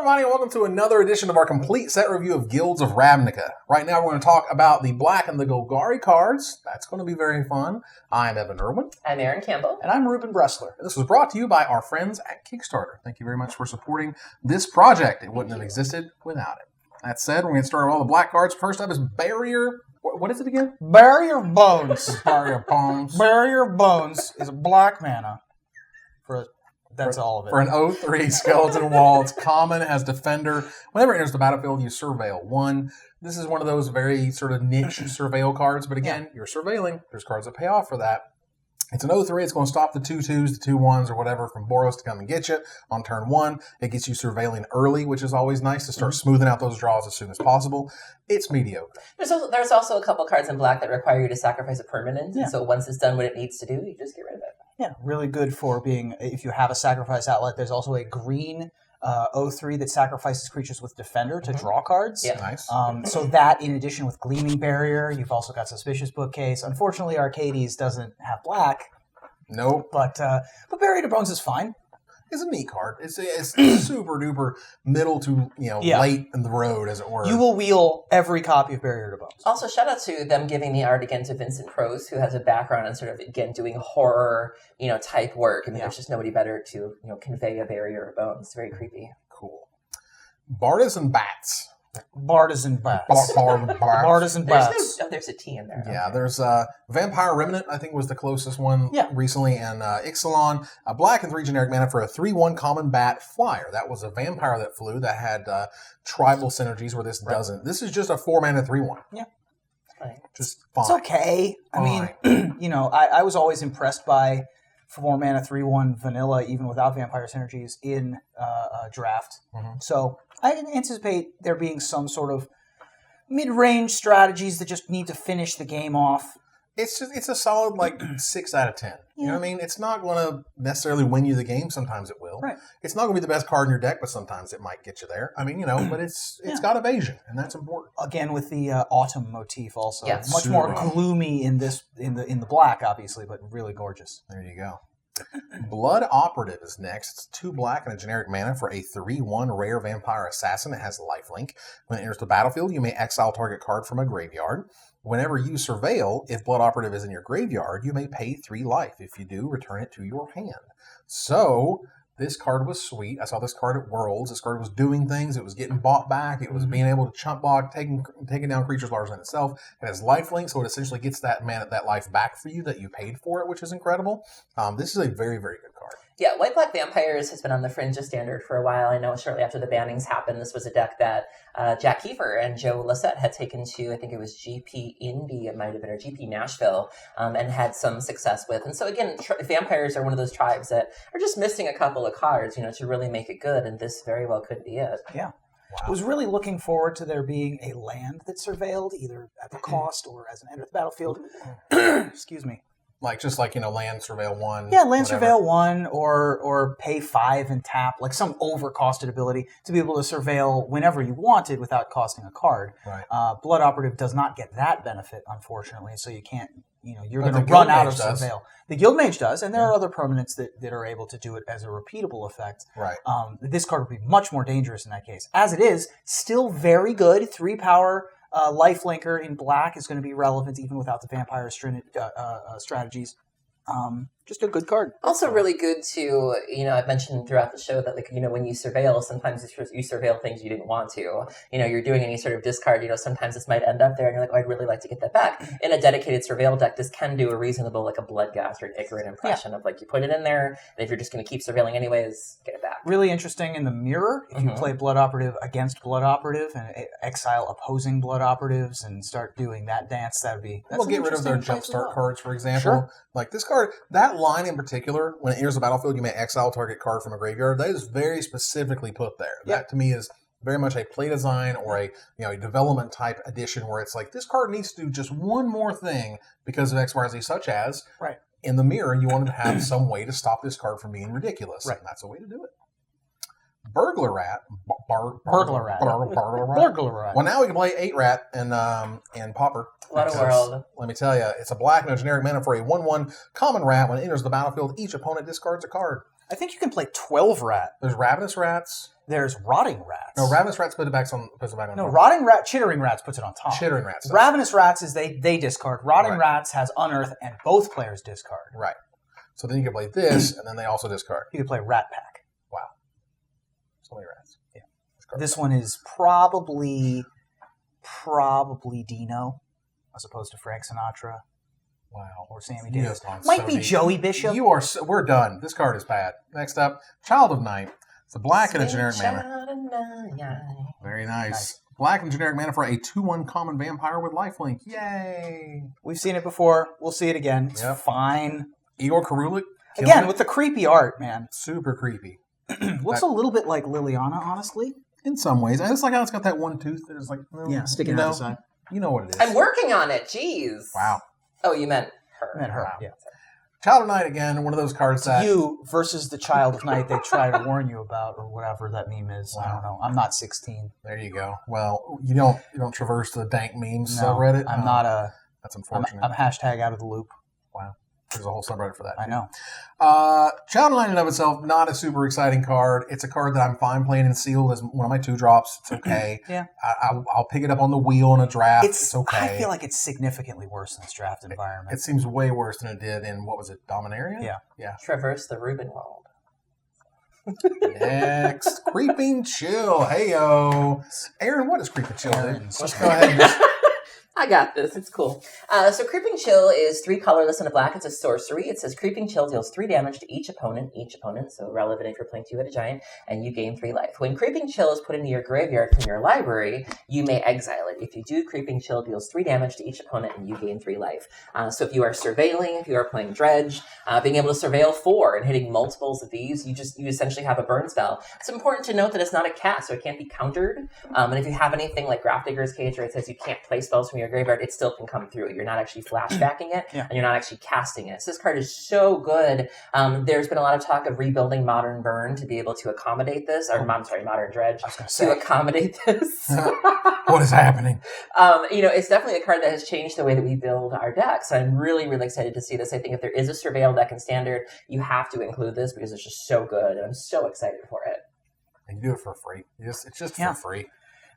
everybody, and welcome to another edition of our complete set review of Guilds of Ravnica. Right now, we're going to talk about the Black and the Golgari cards. That's going to be very fun. I'm Evan Irwin. I'm Aaron Campbell. And I'm Ruben Bressler. This was brought to you by our friends at Kickstarter. Thank you very much for supporting this project. It wouldn't have existed without it. That said, we're going to start with all the black cards. First up is Barrier. What is it again? Barrier Bones. Barrier Bones. Barrier Bones is a black mana. That's all of it. For an 0-3 skeleton wall, it's common as Defender. Whenever it enters the battlefield, you surveil 1. This is one of those very sort of niche surveil cards, but again, you're surveilling. There's cards that pay off for that. It's an 0-3. It's going to stop the 2-2s, the 2-1s, or whatever from Boros to come and get you on turn 1. It gets you surveilling early, which is always nice to start smoothing out those draws as soon as possible. It's mediocre. There's also a couple cards in black that require you to sacrifice a permanent, and so once it's done what it needs to do, you just get rid of it. Yeah, really good for being, if you have a sacrifice outlet. There's also a green 0-3 that sacrifices creatures with Defender to draw cards. Yeah. Nice. So that, in addition with Gleaming Barrier, you've also got Suspicious Bookcase. Unfortunately, Arcades doesn't have black. Nope. But Barrier Bones is fine. It's a neat card. It's super duper middle to late in the road, as it were. You will wheel every copy of Barrier Bones. Also, shout out to them giving the art again to Vincent Prose, who has a background in sort of, again, doing horror, type work. I mean, there's just nobody better to, convey a Barrier of Bones. It's very creepy. Cool. Bartisan Bats. Bartisan Bats. Bartisan Bats. There's a T in there. Yeah, there's Vampire Remnant, I think was the closest one recently, and Ixalan. Black and 3 generic mana for a 3-1 common bat flyer. That was a vampire that flew that had tribal synergies where this doesn't. This is just a 4-mana 3-1. Yeah. Just fine. It's okay. Fine. I mean, I was always impressed by 4-mana 3-1 vanilla, even without vampire synergies in draft. Mm-hmm. So I anticipate there being some sort of mid-range strategies that just need to finish the game off. It's a solid 6 out of 10. You know what I mean? It's not going to necessarily win you the game. Sometimes it will. Right. It's not going to be the best card in your deck, but sometimes it might get you there. I mean, but it's got evasion, and that's important. Again, with the autumn motif, also much super more gloomy in the black, obviously, but really gorgeous. There you go. Blood Operative is next. It's 2 black and a generic mana for a 3-1 rare vampire assassin. It has lifelink. When it enters the battlefield, you may exile target card from a graveyard. Whenever you surveil, if Blood Operative is in your graveyard, you may pay 3 life. If you do, return it to your hand. So, this card was sweet. I saw this card at Worlds. This card was doing things. It was getting bought back. It was being able to chump block, taking down creatures larger than itself. It has lifelink, so it essentially gets that life back for you that you paid for it, which is incredible. This is a very, very good card. Yeah, White-Black Vampires has been on the fringe of Standard for a while. I know shortly after the bannings happened, this was a deck that Jack Kiefer and Joe Lissette had taken to, I think it was GP Indy, it might have been, or GP Nashville, and had some success with. And so again, vampires are one of those tribes that are just missing a couple of cards, to really make it good, and this very well could be it. Yeah. Wow. I was really looking forward to there being a land that surveilled, either at the cost or as an enter the battlefield. Excuse me. Land Surveil 1. Yeah, Land Surveil 1 or pay 5 and tap, some overcosted ability to be able to surveil whenever you wanted without costing a card. Right. Blood Operative does not get that benefit, unfortunately, so you can't, you're going to run out of surveil. The Guild Mage does, and there are other permanents that are able to do it as a repeatable effect. Right. This card would be much more dangerous in that case. As it is, still very good, 3 power. Lifelinker in black is going to be relevant even without the vampire strategies. Just a good card. Also really good to, I've mentioned throughout the show that, when you surveil, sometimes you surveil things you didn't want to. You're doing any sort of discard, sometimes this might end up there and you're like, oh, I'd really like to get that back. In a dedicated surveil deck, this can do a reasonable, a Bloodghast or an Icarid impression of, you put it in there, and if you're just going to keep surveilling anyways, get it back. Really interesting in the mirror, if you play Blood Operative against Blood Operative and exile opposing Blood Operatives and start doing that dance, We'll get rid of their Jumpstart cards, for example. Sure. This card, that line in particular, when it enters the battlefield, you may exile target card from a graveyard. That is very specifically put there. Yep. That to me is very much a play design or a development type addition where it's this card needs to do just one more thing because of X, Y, or Z, such as in the mirror, you wanted to have some way to stop this card from being ridiculous. Right. And that's a way to do it. Burglar Rat. Burglar Rat. Burglar Rat. Well, now we can play 8 Rat and Pauper. What a world. Let me tell you, it's a black and a generic mana for a 1/1 common rat. When it enters the battlefield, each opponent discards a card. I think you can play 12 Rat. There's Ravenous Rats. There's Rotting Rats. No, Ravenous Rats puts it back on. No, Rotting Rat, Chittering Rats puts it on top. Chittering Rats. Ravenous Rats is they discard. Rotting Rats has Unearth, and both players discard. Right. So then you can play this, and then they also discard. You can play Rat Pack. Wow. So many rats. Yeah. This one is probably Dino, as opposed to Frank Sinatra. Wow. Or Sammy Davis. Might be Joey Bishop. We're done. This card is bad. Next up, Child of Night. It's a black and a generic mana. Very nice. Black and generic mana for a 2/1 common vampire with lifelink. Yay! We've seen it before. We'll see it again. It's fine. Igor Karulik. Again, with the creepy art, man. Super creepy. Looks a little bit like Liliana, honestly. In some ways. And it's like how it's got that one tooth that is like... sticking out the side. You know what it is. I'm working on it. Jeez. Wow. Oh, you meant her. I meant her, Wow. yeah. Child of Night, again, one of those cards that... You versus the Child of Night they try to warn you about, or whatever that meme is. Wow. I don't know. I'm not 16. There you go. Well, you don't traverse the dank memes subreddit? I'm not a... That's unfortunate. I'm hashtag out of the loop. Wow. There's a whole subreddit for that. I know. Child of Night in and of itself, not a super exciting card. It's a card that I'm fine playing in sealed as one of my 2-drops. It's okay. Yeah. I'll pick it up on the wheel in a draft. It's okay. I feel like it's significantly worse in this draft environment. It seems way worse than it did in, what was it, Dominaria? Yeah. Traverse the Rubenwald. Next, Creeping Chill. Hey-yo. Aaron, what is Creeping Chill? Let's go ahead and just... I got this. It's cool. So Creeping Chill is 3 colorless and a black. It's a sorcery. It says Creeping Chill deals 3 damage to each opponent, so relevant if you're playing 2 at a giant, and you gain 3 life. When Creeping Chill is put into your graveyard from your library, you may exile it. If you do, Creeping Chill deals 3 damage to each opponent, and you gain 3 life. So if you are surveilling, if you are playing Dredge, being able to surveil 4 and hitting multiples of these, you essentially have a burn spell. It's important to note that it's not a cast, so it can't be countered. And if you have anything like Grafdigger's Cage, where it says you can't play spells from your graveyard, it still can come through. You're not actually flashbacking it, and you're not actually casting it. So this card is so good. There's been a lot of talk of rebuilding Modern Burn to be able to accommodate this, or Modern Dredge to accommodate this. What is happening? It's definitely a card that has changed the way that we build our decks. I'm really, really excited to see this. I think if there is a Surveil deck in Standard, you have to include this because it's just so good, and I'm so excited for it. And you do it for free. It's just for free.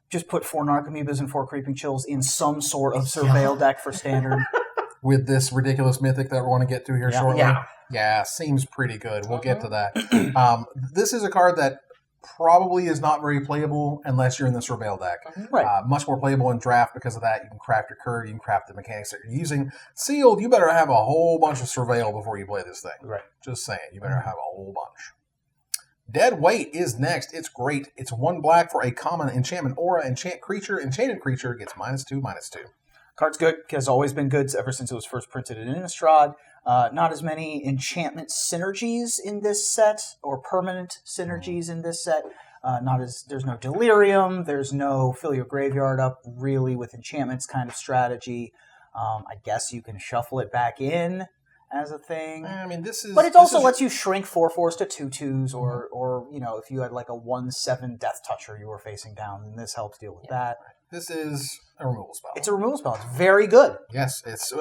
Just put 4 Narcomoebas and 4 Creeping Chills in some sort of Surveil deck for Standard. With this ridiculous mythic that we're going to get to here shortly. Yeah, seems pretty good. We'll get to that. This is a card that probably is not very playable unless you're in the Surveil deck. Right. Much more playable in draft because of that. You can craft your card, you can craft the mechanics that you're using. Sealed, you better have a whole bunch of Surveil before you play this thing. Right. Just saying, you better have a whole bunch. Dead Weight is next. It's great. It's 1 black for a common enchantment aura. Enchanted creature gets -2/-2. Card's good, has always been good ever since it was first printed in Innistrad. Not as many enchantment synergies in this set, or permanent synergies in this set. There's no Delirium, there's no fill your graveyard up really with enchantments kind of strategy. I guess you can shuffle it back in as a thing. I mean, but it also lets you shrink 4/4s to 2/2s, or if you had like a 1/7 Death Toucher you were facing down, then this helps deal with that. This is a removal spell. It's a removal spell. It's very good. Yes, it's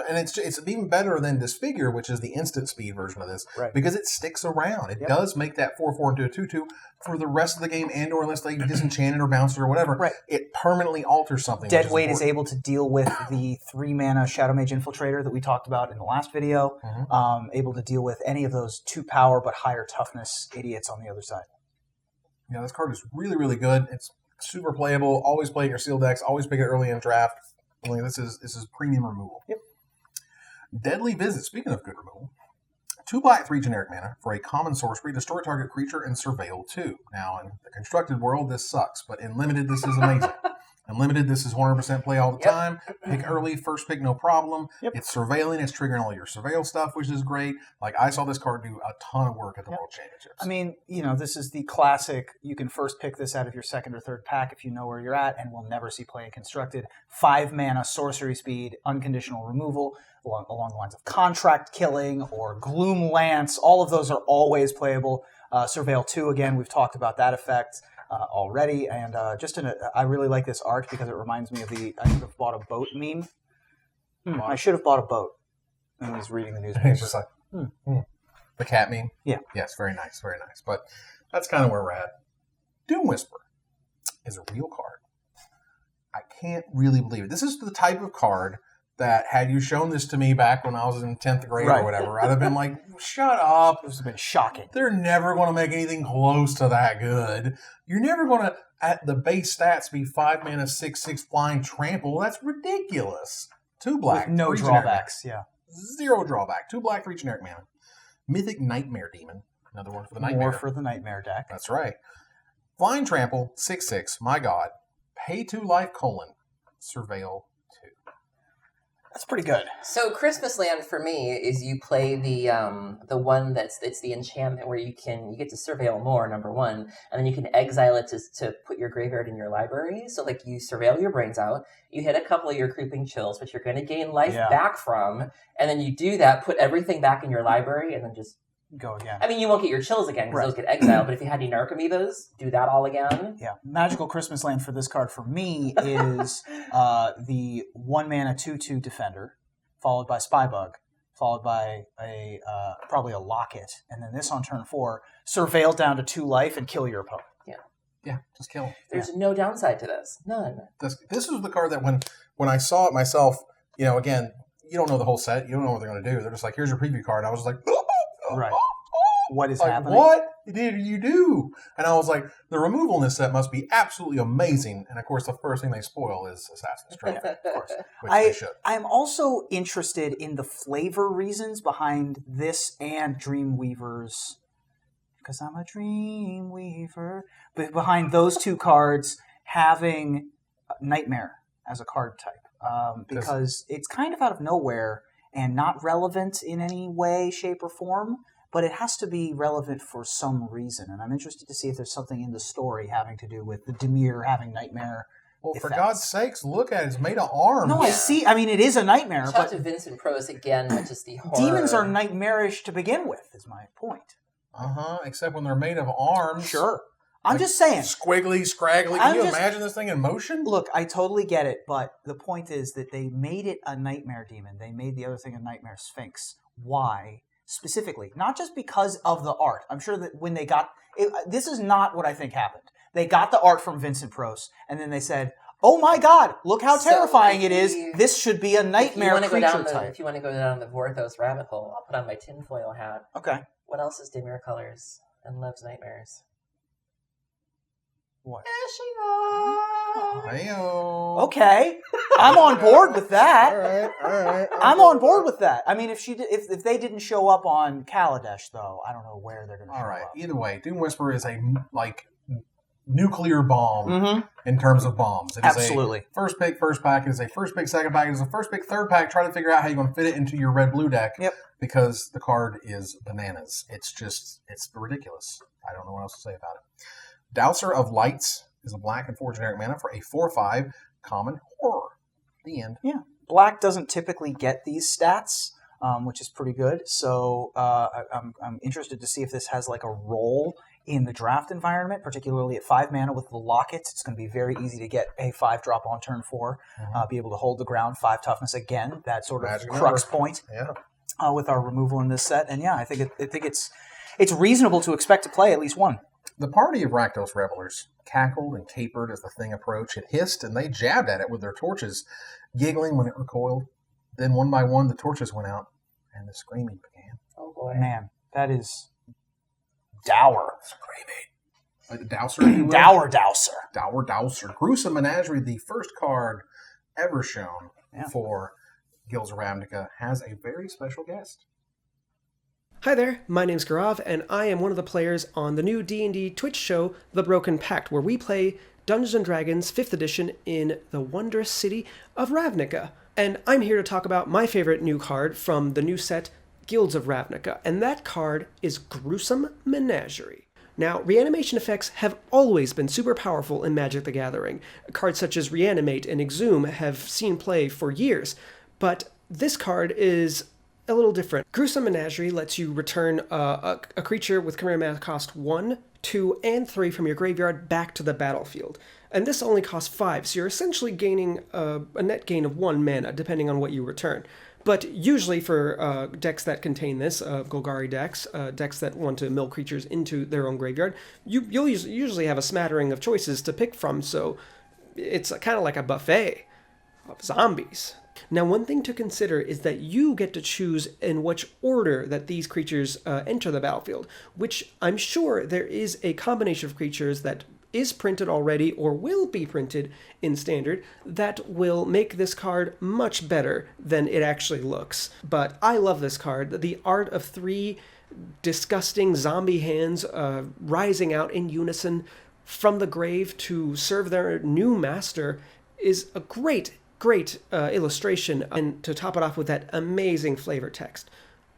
even better than Disfigure, which is the instant speed version of this, because it sticks around. It does make that 4/4 into a 2/2 for the rest of the game, and/or unless they disenchant it or bounce it or whatever. Right. It permanently alters something. Dead Weight is able to deal with the 3-mana Shadow Mage Infiltrator that we talked about in the last video. Able to deal with any of those 2 power but higher toughness idiots on the other side. Yeah, this card is really, really good. It's super playable. Always play your sealed decks. Always pick it early in draft. I mean, this is premium removal. Yep. Deadly Visit. Speaking of good removal, 2 black, 3 generic mana for a common sorcery. Destroy target creature and surveil 2. Now, in the constructed world, this sucks, but in limited, this is amazing. In limited, this is 100% play all the time. Pick early, first pick, no problem. It's surveilling, it's triggering all your surveil stuff, which is great. Like, I saw this card do a ton of work at the World Championships. I mean, this is the classic, you can first pick this out of your second or third pack if you know where you're at, and we'll never see play in constructed. 5 mana, sorcery speed, unconditional removal. along the lines of Contract Killing or Gloom Lance. All of those are always playable. Surveil 2, again, we've talked about that effect already. And I really like this art because it reminds me of I should have bought a boat meme. I should have bought a boat. And I was reading the newspaper. It's just like, the cat meme? Yeah. Yes, very nice, very nice. But that's kind of where we're at. Doom Whisperer is a real card. I can't really believe it. This is the type of card that had you shown this to me back when I was in 10th grade or whatever, I'd have been like, shut up. This has been shocking. They're never going to make anything close to that good. You're never going to, at the base stats, be 5 mana, 6/6 flying trample. That's ridiculous. 2 black. With no drawbacks, yeah. 0 drawback. 2 black, 3 generic mana. Mythic Nightmare Demon. Another one for the Nightmare. More for the Nightmare deck. That's right. Flying trample, 6/6. My God. Pay 2 life, Surveil 2. That's pretty good. So Christmas Land for me is you play the one it's the enchantment where you get to surveil more, number one, and then you can exile it to put your graveyard in your library. So like you surveil your brains out, you hit a couple of your creeping chills, which you're going to gain life back from, and then you do that, put everything back in your library, and then just go again. I mean, you won't get your chills again because those get exiled, but if you had any Narcomoebas, do that all again. Yeah. Magical Christmas Land for this card for me is the 1 mana 2/2 Defender, followed by Spybug, followed by probably a Locket, and then this on turn 4, surveil down to 2 life and kill your opponent. Yeah, just kill him. There's no downside to this. None. This is the card that when I saw it myself, again, you don't know the whole set. You don't know what they're going to do. They're just like, here's your preview card. I was like, right. What is like, happening? What did you do? And I was like, the removal in this set must be absolutely amazing. And of course, the first thing they spoil is Assassin's Creed. Of course, which they should. I'm also interested in the flavor reasons behind this and Dreamweaver's, because I'm a Dreamweaver. But behind those 2 cards having Nightmare as a card type, because it's kind of out of nowhere and not relevant in any way, shape, or form. But it has to be relevant for some reason, and I'm interested to see if there's something in the story having to do with the Dimir having Nightmare. Well, for God's sakes, look at it. It's made of arms. No, I see. I mean, it is a nightmare. Shout out to Vincent Prose again, which is the horror. Demons are nightmarish to begin with, is my point. Except when they're made of arms. Sure. I'm just saying. Squiggly, scraggly. Can you imagine this thing in motion? Look, I totally get it, but the point is that they made it a nightmare demon. They made the other thing a nightmare sphinx. Why? Specifically, not just because of the art. I'm sure that when they got it, this is not what I think happened. They got the art from Vincent Prose, and then they said, "Oh my God, look how terrifying it is! This should be a nightmare creature type." If you want to go down the Vorthos rabbit hole, I'll put on my tinfoil hat. Okay. What else is Dimir colors and loves nightmares? What? Hey-o. Okay, I'm on board with that. All right. I'm on board with that. I mean, if they didn't show up on Kaladesh, though, I don't know where they're going to show up. Either way, Doom Whisperer is a nuclear bomb in terms of bombs. It is Absolutely. A first pick, first pack. It is a first pick, second pack. It is a first pick, third pack. Try to figure out how you're going to fit it into your red-blue deck. Yep. Because the card is bananas. It's ridiculous. I don't know what else to say about it. Dowser of Lights is a black and 4 generic mana for a 4/5 common horror. The end. Yeah. Black doesn't typically get these stats, which is pretty good. So I'm interested to see if this has like a role in the draft environment, particularly at 5 mana with the Locket. It's going to be very easy to get a 5-drop on turn 4, be able to hold the ground, 5 toughness again, that sort of Magic crux number. point Yeah. with our removal in this set. And yeah, I think it's reasonable to expect to play at least one. The party of Rakdos revelers cackled and capered as the thing approached. It hissed, and they jabbed at it with their torches, giggling when it recoiled. Then, one by one, the torches went out, and the screaming began. Oh, boy. Man, that is dour. Screaming. Dowser, if you will. Dour Dowser. Dour Dowser. Gruesome Menagerie, the first card ever shown for Guilds of Ravnica, has a very special guest. Hi there, my name's Gaurav, and I am one of the players on the new D&D Twitch show, The Broken Pact, where we play Dungeons & Dragons 5th edition in the wondrous city of Ravnica. And I'm here to talk about my favorite new card from the new set, Guilds of Ravnica, and that card is Gruesome Menagerie. Now, reanimation effects have always been super powerful in Magic the Gathering. Cards such as Reanimate and Exhume have seen play for years, but This card is a little different. Gruesome Menagerie lets you return a creature with commander mana cost 1, 2, and 3 from your graveyard back to the battlefield. And this only costs 5, so you're essentially gaining a net gain of 1 mana, depending on what you return. But usually for decks that contain this, Golgari decks, decks that want to mill creatures into their own graveyard, you'll usually have a smattering of choices to pick from, so it's kind of like a buffet of zombies. Now, one thing to consider is that you get to choose in which order that these creatures enter the battlefield, which I'm sure there is a combination of creatures that is printed already or will be printed in Standard that will make this card much better than it actually looks. But I love this card. The art of 3 disgusting zombie hands rising out in unison from the grave to serve their new master is a great illustration, and to top it off with that amazing flavor text.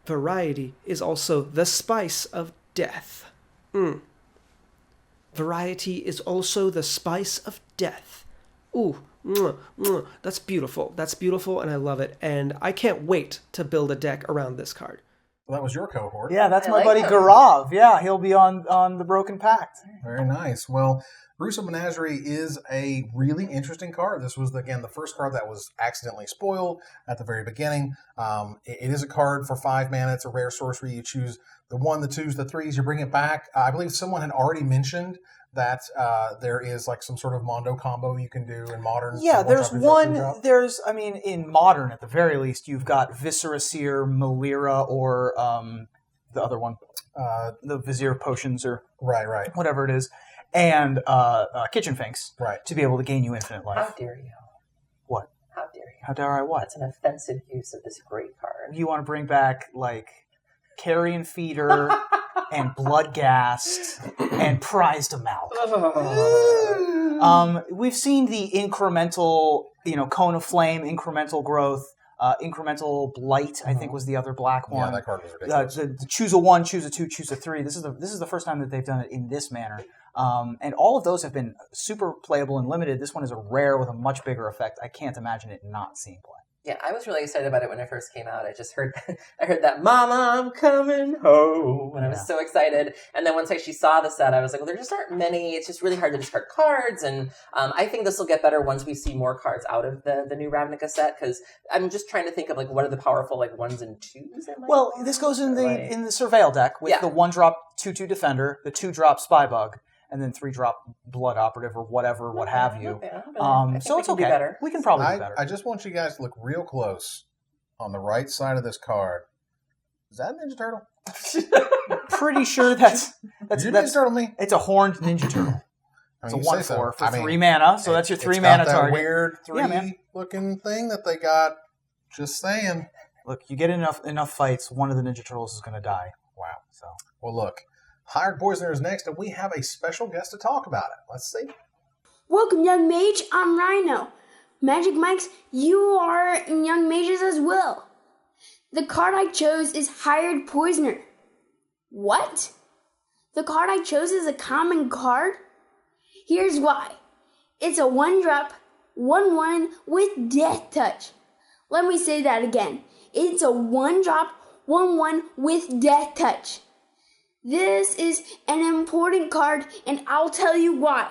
Variety is also the spice of death. Variety is also the spice of death. Ooh, that's beautiful. That's beautiful, and I love it. And I can't wait to build a deck around this card. Well, that was your cohort. Yeah, that's my buddy Gaurav. Yeah, he'll be on the Broken Pact. Very nice. Well, Gruesome Menagerie is a really interesting card. This was, again, the first card that was accidentally spoiled at the very beginning. It is a card for 5 mana. It's a rare sorcery. You choose the 1, the 2s, the 3s. You bring it back. I believe someone had already mentioned that there is like some sort of Mondo combo you can do in Modern. Yeah, in Modern, at the very least, you've got Viscera Seer, Malira, or the other one, the Vizier Potions, or right, whatever it is, and Kitchen Finks, right, to be able to gain you infinite life. How dare you? What? How dare you? How dare I what? That's an offensive use of this great card. You want to bring back, like, Carrion Feeder and Bloodghast and Prized Amalk. We've seen the incremental, Cone of Flame, incremental growth, incremental Blight, I think was the other black one. Yeah, that card was ridiculous. The choose a 1, choose a 2, choose a 3. This is the first time that they've done it in this manner. And all of those have been super playable and limited. This one is a rare with a much bigger effect. I can't imagine it not seeing play. Yeah, I was really excited about it when it first came out. I heard that "Mama, I'm coming home," and I was so excited. And then once I actually saw the set, I was like, "Well, there just aren't many. It's just really hard to discard cards." And I think this will get better once we see more cards out of the new Ravnica set. Because I'm just trying to think of like what are the powerful 1s and 2s. Well, this goes in the Surveil deck with the 1-drop 2/2 Defender, the 2-drop Spybug, and then 3-drop Blood Operative or whatever, what have you. So it's okay. We can probably do better. I just want you guys to look real close on the right side of this card. Is that a Ninja Turtle? Pretty sure that's Ninja Turtle me. It's a horned Ninja Turtle. It's a 1/4 for 3 mana, so that's your 3 got mana that target. Weird 3 looking thing that they got. Just saying. Look, you get enough fights, one of the Ninja Turtles is going to die. Wow. Well, look. Hired Poisoner is next, and we have a special guest to talk about it. Let's see. Welcome, Young Mage. I'm Rhino. Magic Mikes, you are Young Mages as well. The card I chose is Hired Poisoner. What? The card I chose is a common card? Here's why. It's a 1-drop, 1/1 with Death Touch. Let me say that again. It's a 1-drop, 1/1 with Death Touch. This is an important card, and I'll tell you why.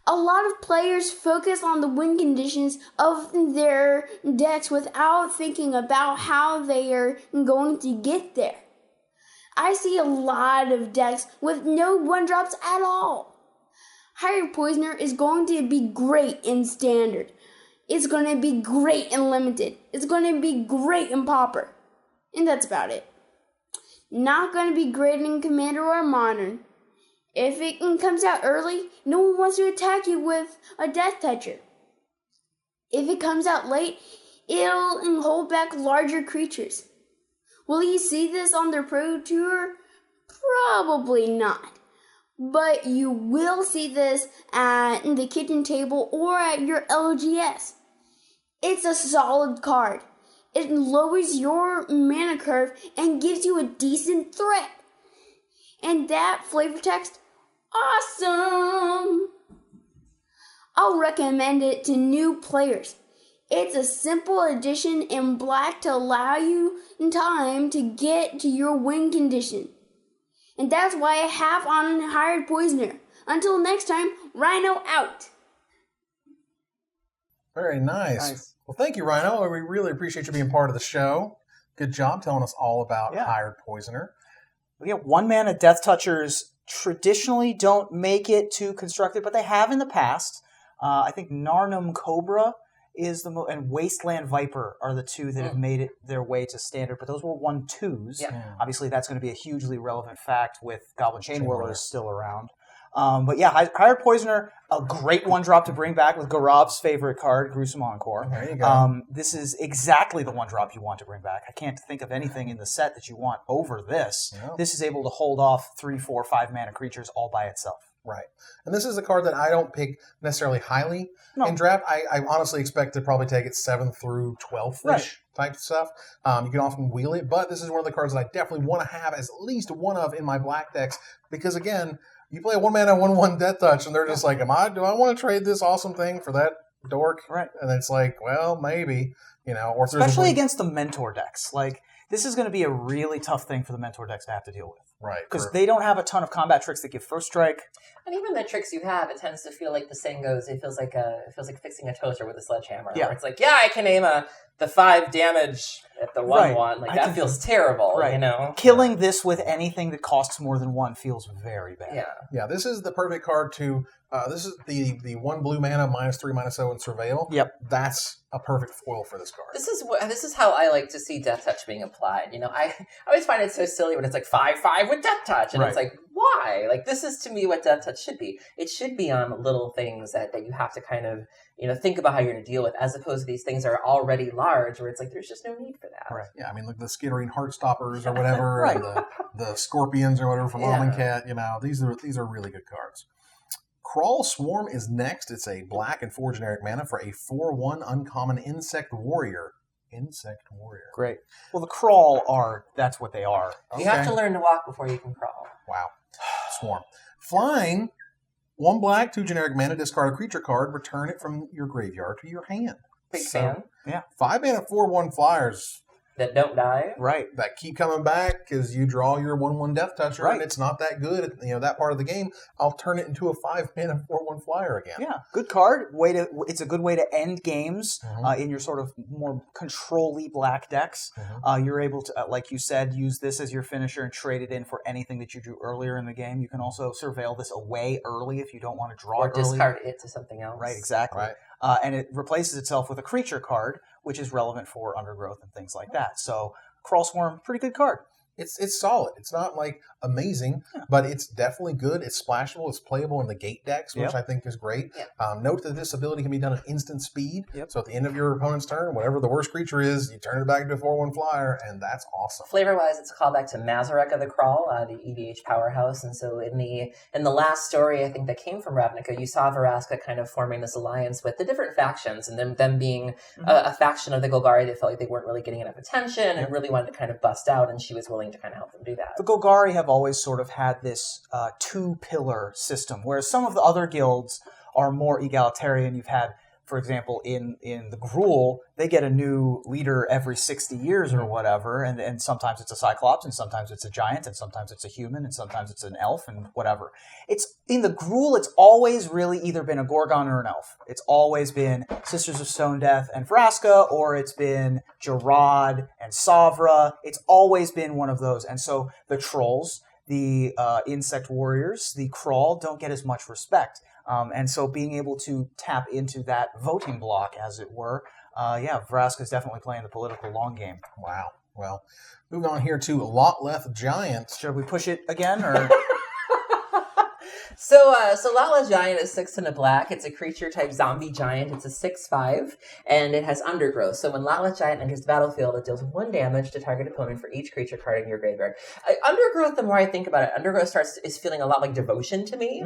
A lot of players focus on the win conditions of their decks without thinking about how they are going to get there. I see a lot of decks with no 1-drops at all. Hired Poisoner is going to be great in Standard. It's going to be great in Limited. It's going to be great in Pauper. And that's about it. Not going to be great in Commander or Modern. If it comes out early, no one wants to attack you with a Death Toucher. If it comes out late, it'll hold back larger creatures. Will you see this on their Pro Tour? Probably not. But you will see this at the kitchen table or at your LGS. It's a solid card. It lowers your mana curve and gives you a decent threat. And that flavor text, awesome! I'll recommend it to new players. It's a simple addition in black to allow you time to get to your win condition. And that's why I have on Hired Poisoner. Until next time, Rhino out. Very nice. Well, thank you, Rhino. We really appreciate you being part of the show. Good job telling us all about Hired Poisoner. Yeah, 1-mana Death Touchers traditionally don't make it to Constructed, but they have in the past. I think Narnum Cobra is and Wasteland Viper are the two that have made it their way to Standard, but those were 1/2s. Yeah. Obviously, that's going to be a hugely relevant fact with Goblin Chain Whirlers still around. But yeah, Hired Poisoner, a great 1-drop to bring back with Gaurav's favorite card, Gruesome Encore. There you go. This is exactly the 1-drop you want to bring back. I can't think of anything in the set that you want over this. No. This is able to hold off 3, 4, 5-mana creatures all by itself. Right. And this is a card that I don't pick necessarily highly in draft. I honestly expect to probably take it 7th through 12th-ish type stuff. You can often wheel it, but this is one of the cards that I definitely want to have at least one of in my black decks because, again, you play a 1-mana 1/1 Death Touch, and they're just like, do I want to trade this awesome thing for that dork? Right. And it's like, well, maybe, or if especially against the Mentor decks. Like, this is going to be a really tough thing for the Mentor decks to have to deal with. Right. Because they don't have a ton of combat tricks that give first strike. And even the tricks you have, it tends to feel like the saying goes, it feels like fixing a toaster with a sledgehammer. Yeah. Where it's like, I can aim the 5 damage at the 1/1. Like, that feels terrible, Killing this with anything that costs more than 1 feels very bad. Yeah. Yeah, this is the perfect card to... this is the 1 blue mana, -3/-0 and Surveil. Yep. That's a perfect foil for this card. This is how I like to see Death Touch being applied. I always find it so silly when it's like 5/5 with Death Touch, and it's like, why? Like, this is to me what Death Touch should be. It should be on little things that you have to kind of think about how you're going to deal with, as opposed to these things that are already large, where it's like there's just no need for that. Right. Yeah, I mean, like the Skittering Heartstoppers or whatever, or the Scorpions or whatever from Amonkhet. These are really good cards. Crawl Swarm is next. It's a black and 4 generic mana for a 4/1 uncommon Insect Warrior. Great. Well, the Crawl that's what they are. You have to learn to walk before you can crawl. Wow. Swarm. Flying, 1 black, 2 generic mana, discard a creature card, return it from your graveyard to your hand. Big fan. Yeah. 5 mana 4/1 flyers. That don't die. Right. That keep coming back because you draw your 1/1 Death Toucher and it's not that good at that part of the game. I'll turn it into a 5 mana 4/1 flyer again. Yeah, good card. It's a good way to end games in your sort of more control-y black decks. You're able to, like you said, use this as your finisher and trade it in for anything that you drew earlier in the game. You can also surveil this away early if you don't want to draw or it early. discard it to something else. Right, exactly. Right. And it replaces itself with a creature card, which is relevant for Undergrowth and things like that. So Crawl Swarm, pretty good card. It's solid. It's not like amazing, but it's definitely good. It's splashable. It's playable in the gate decks, which I think is great. Note that this ability can be done at instant speed. So at the end of your opponent's turn, whatever the worst creature is, you turn it back into a 4/1 flyer, and that's awesome. Flavor-wise, it's a callback to Mazarek of the Crawl, the EDH powerhouse. And so in the last story, I think that came from Ravnica, you saw Vraska kind of forming this alliance with the different factions, and them being a faction of the Golgari that felt like they weren't really getting enough attention and really wanted to kind of bust out, and she was willing to kind of help them do that. The Golgari have always sort of had this 2-pillar system, whereas some of the other guilds are more egalitarian. You've had, for example, in the Gruul, they get a new leader every 60 years or whatever, and sometimes it's a Cyclops, and sometimes it's a giant, and sometimes it's a human, and sometimes it's an elf, and whatever. In the Gruul, it's always really either been a Gorgon or an elf. It's always been Sisters of Stone Death and Vraska, or it's been Gerard and Savra. It's always been one of those. And so the Trolls, the Insect Warriors, the Crawl don't get as much respect. And so being able to tap into that voting block, as it were, Vraska's definitely playing the political long game. Wow. Well, moving on here to Lotleth Giant. Should we push it again, or... So Lala Giant is 6 and a black. It's a creature type zombie giant. It's a 6/5, and it has Undergrowth. So when Lala Giant enters the battlefield, it deals 1 damage to target opponent for each creature card in your graveyard. Undergrowth, the more I think about it, Undergrowth is feeling a lot like Devotion to me.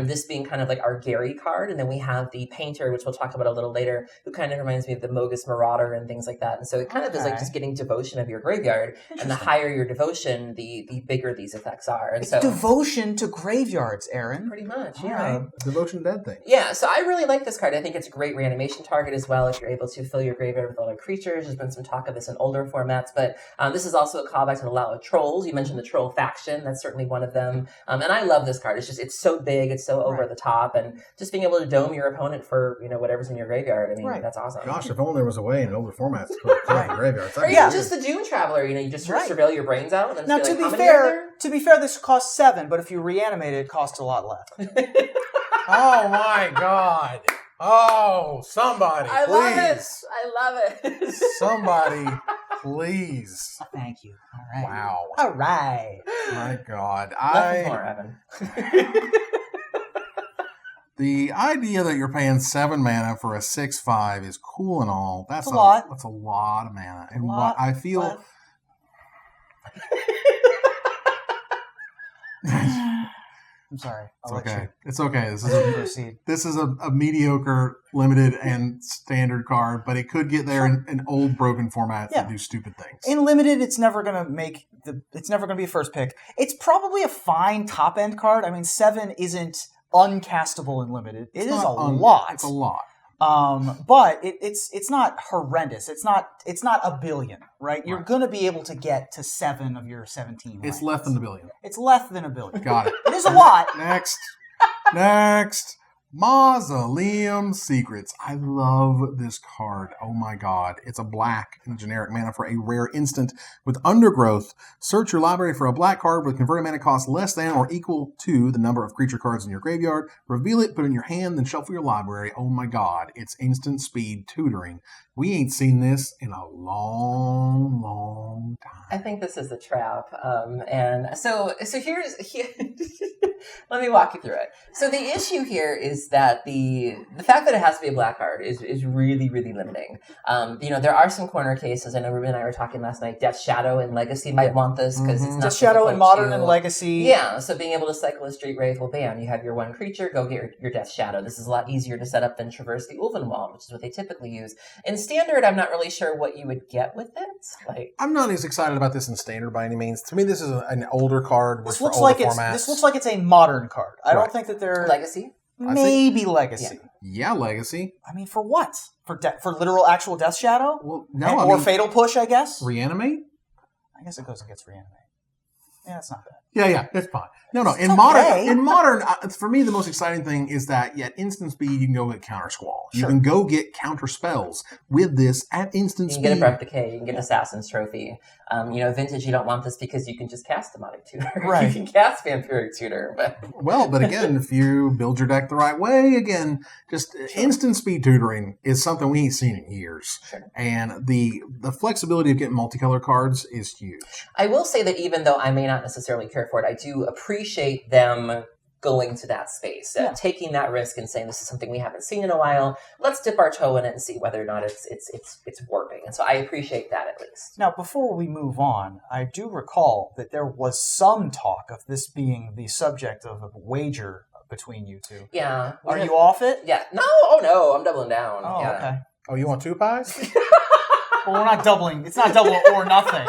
This being kind of like our Gary card, and then we have the Painter, which we'll talk about a little later, who kind of reminds me of the Mogus Marauder and things like that. And so it kind of is like just getting Devotion of your graveyard, and the higher your Devotion, the bigger these effects are. And it's Devotion to graveyards, Aaron. Siren. Pretty much, All yeah. right. Devotion Dead thing. Yeah, so I really like this card. I think it's a great reanimation target as well if you're able to fill your graveyard with other creatures. There's been some talk of this in older formats, but this is also a callback to the lot of trolls. You mentioned the troll faction. That's certainly one of them. And I love this card. It's so big, it's so over the top, and just being able to dome your opponent for whatever's in your graveyard. I mean, that's awesome. Gosh, if only there was a way in older formats to put it in the graveyard. Or even just the Dune Traveler. You just sort of surveil your brains out. And then Now, just to be like, be fair, this costs 7, but if you reanimate it, it costs a lot less. Oh my God! Oh, somebody, I please! love it. Somebody, please! Thank you. All right. Wow! All right. My God, Nothing more, Evan. The idea that you're paying 7 mana for a 6/5 is cool and all. That's a lot. That's a lot of mana, and lot, I feel. I'm sorry. It's I'll let okay. you It's okay. proceed. This is a mediocre, limited, and standard card, but it could get there in old, broken formats that do stupid things. In limited, it's never gonna it's never gonna be a first pick. It's probably a fine top end card. I mean, 7 isn't uncastable in limited. It's a lot. It's a lot. But it's not horrendous. It's not a billion, right? You're gonna be able to get to 7 of your 17. It's less than a billion. It's less than a billion. Got it. It is a lot. Next. Mausoleum Secrets. I love this card. Oh my God. It's a black and generic mana for a rare instant with Undergrowth. Search your library for a black card with converted mana cost less than or equal to the number of creature cards in your graveyard. Reveal it, put it in your hand, then shuffle your library. Oh my God. It's instant speed tutoring. We ain't seen this in a long, long time. I think this is a trap. And so here's let me walk you through it. So the issue here is that the fact that it has to be a black card is really, really limiting. There are some corner cases. I know Ruben and I were talking last night. Death Shadow and Legacy might want this because it's not Death Shadow and Modern and Legacy. Yeah, so being able to cycle a Street Wraith, well, bam, you have your one creature, go get your Death Shadow. This is a lot easier to set up than Traverse the Ulvenwald, which is what they typically use. In Standard, I'm not really sure what you would get with it. I'm not as excited about this in Standard by any means. To me, this is an older card. This looks like it's a modern card. I don't think that they're Legacy. Maybe Legacy. Yeah, Legacy. I mean, for what? For literal actual Death Shadow? Well, no, or Fatal Push, I guess. Reanimate. I guess it goes against Reanimate. Yeah, it's not bad. Yeah, it's fine. No. In modern, for me, the most exciting thing is that at instant speed, you can go get Counter Squall. Sure. You can go get counter spells with this at instant speed. You can get a Breath Decay. You can get Assassin's Trophy. Vintage, you don't want this because you can just cast Demonic Tutor. Right. You can cast Vampiric Tutor. But again, if you build your deck the right way, instant speed tutoring is something we ain't seen in years. Sure. And the flexibility of getting multicolor cards is huge. I will say that even though I may not necessarily care for it, I do appreciate them going to that space, taking that risk and saying this is something we haven't seen in a while. Let's dip our toe in it and see whether or not it's working. And so I appreciate that at least. Now, before we move on, I do recall that there was some talk of this being the subject of a wager between you two. Yeah. Are you off it? Yeah. No. Oh no. I'm doubling down. Oh, yeah. Okay. Oh, you want 2 pies? Well, we're not doubling. It's not double or nothing.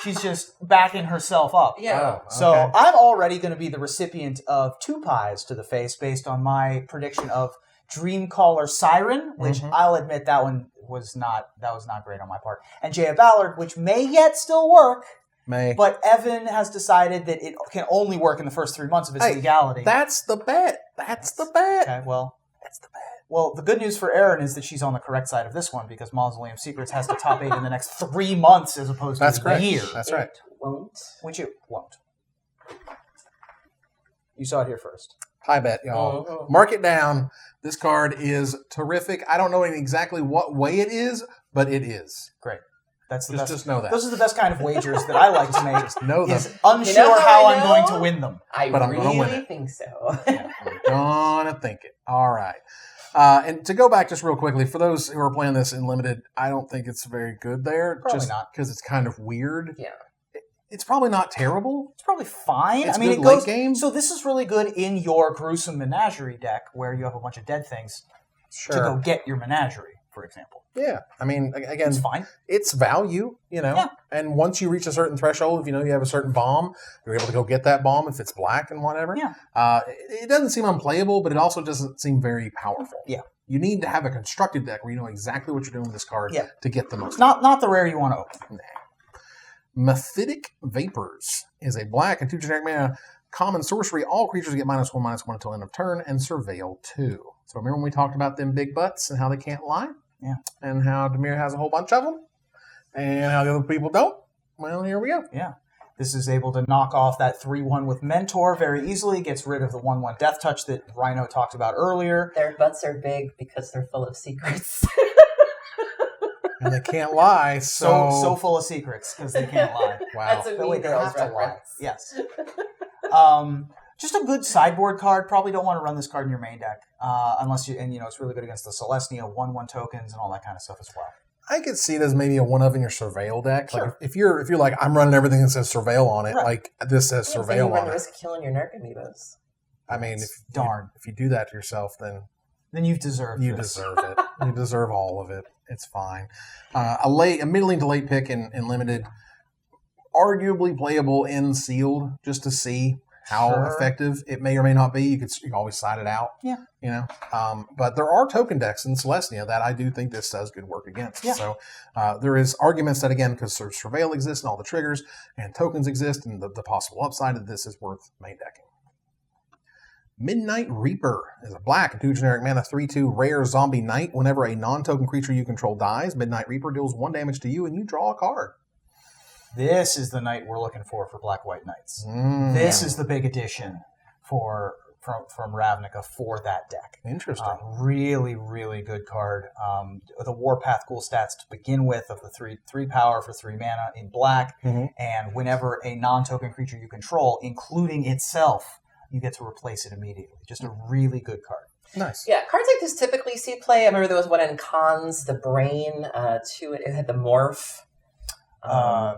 She's just backing herself up. Yeah. Oh, okay. So I'm already going to be the recipient of 2 pies to the face based on my prediction of Dreamcaller Siren, which I'll admit that was not great on my part, and Jaya Ballard, which may yet still work. But Evan has decided that it can only work in the first 3 months of its legality. That's the bet. Okay, well, that's the bet. Well, the good news for Erin is that she's on the correct side of this one because Mausoleum Secrets has to top 8 in the next 3 months as opposed to a year. That's right. Won't. Which it won't. You saw it here first. Pie bet, y'all. Mark it down. This card is terrific. I don't know in exactly what way it is, but it is. Great. That's the best. Just know that. Those are the best kind of wagers that I like to make. Just know them. Is unsure how I'm going to win them. I'm going to think so. I'm gonna think it. All right. And to go back just real quickly, for those who are playing this in limited, I don't think it's very good there. Probably not. Because it's kind of weird. Yeah. It's probably not terrible. It's probably fine. It's I mean, good it goes. late game. So this is really good in your Gruesome Menagerie deck where you have a bunch of dead things to go get your Menagerie. for example. Yeah, I mean, again, It's fine. it's value, Yeah. and once you reach a certain threshold, if you have a certain bomb, you're able to go get that bomb if it's black and whatever. Yeah. It doesn't seem unplayable, but it also doesn't seem very powerful. Yeah. You need to have a constructed deck where you know exactly what you're doing with this card to get the most. Not the rare you want to open. Mephitic Vapors is a black and 2 generic mana common sorcery. All creatures get -1/-1 until end of turn and surveil 2. So remember when we talked about them big butts and how they can't lie? Yeah. And how Demir has a whole bunch of them? And how the other people don't? Well, here we go. Yeah. This is able to knock off that 3/1 with Mentor very easily, gets rid of the 1/1 Death Touch that Rhino talked about earlier. Their butts are big because they're full of secrets. And they can't lie, So full of secrets because they can't lie. Wow. That's a Mean They Girls have to lie. reference. Yes. Just a good sideboard card. Probably don't want to run this card in your main deck unless it's really good against the Celestia 1/1 tokens and all that kind of stuff as well. I could see it as maybe a one of in your surveil deck. Sure. Like if you're like, I'm running everything that says surveil on it, Right. like this says Yeah, but then surveil you run on the it. risk of killing your Nerk amiibos. I mean, Darn. if you do that to yourself, then Then you've deserved you this. deserve it. You deserve all of it. It's fine. A middling to late pick in limited, arguably playable in sealed, just to see how Sure. effective it may or may not be. You can always side it out. Yeah. But there are token decks in Celestia that I do think this does good work against. Yeah. So there is arguments that, again, because Surveil exists and all the triggers and tokens exist and the possible upside of this is worth main decking. Midnight Reaper is a black and 2 generic mana 3/2 rare zombie knight. Whenever a non-token creature you control dies, Midnight Reaper deals 1 damage to you and you draw a card. This is the knight we're looking for Black-White Knights. This is the big addition from Ravnica for that deck. Interesting. Really, really good card. The Warpath Ghoul stats to begin with of the 3 power for 3 mana in black, and whenever a non-token creature you control, including itself, you get to replace it immediately. Just a really good card. Nice. Yeah, cards like this typically see play. I remember there was one in Cons, the Brain, it had the Morph.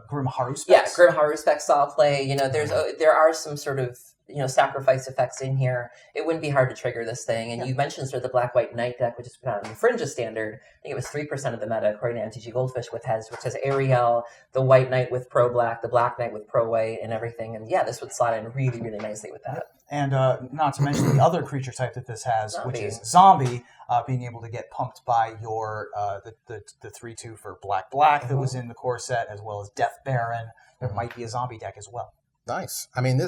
Grim Haru specs? Yeah, Grim Haru specs saw play. There are some sort of sacrifice effects in here. It wouldn't be hard to trigger this thing. And you mentioned sort of the Black-White Knight deck, which is put out in the Fringe's standard. I think it was 3% of the meta, according to MTG Goldfish, which has Ariel, the White Knight with Pro Black, the Black Knight with Pro White, and everything. And yeah, this would slot in really, really nicely with that. And not to mention the other creature type that this has, Zombie. which is Zombie, being able to get pumped by your the 3/2 for Black that was in the core set, as well as Death Baron. There might be a Zombie deck as well. Nice. I mean,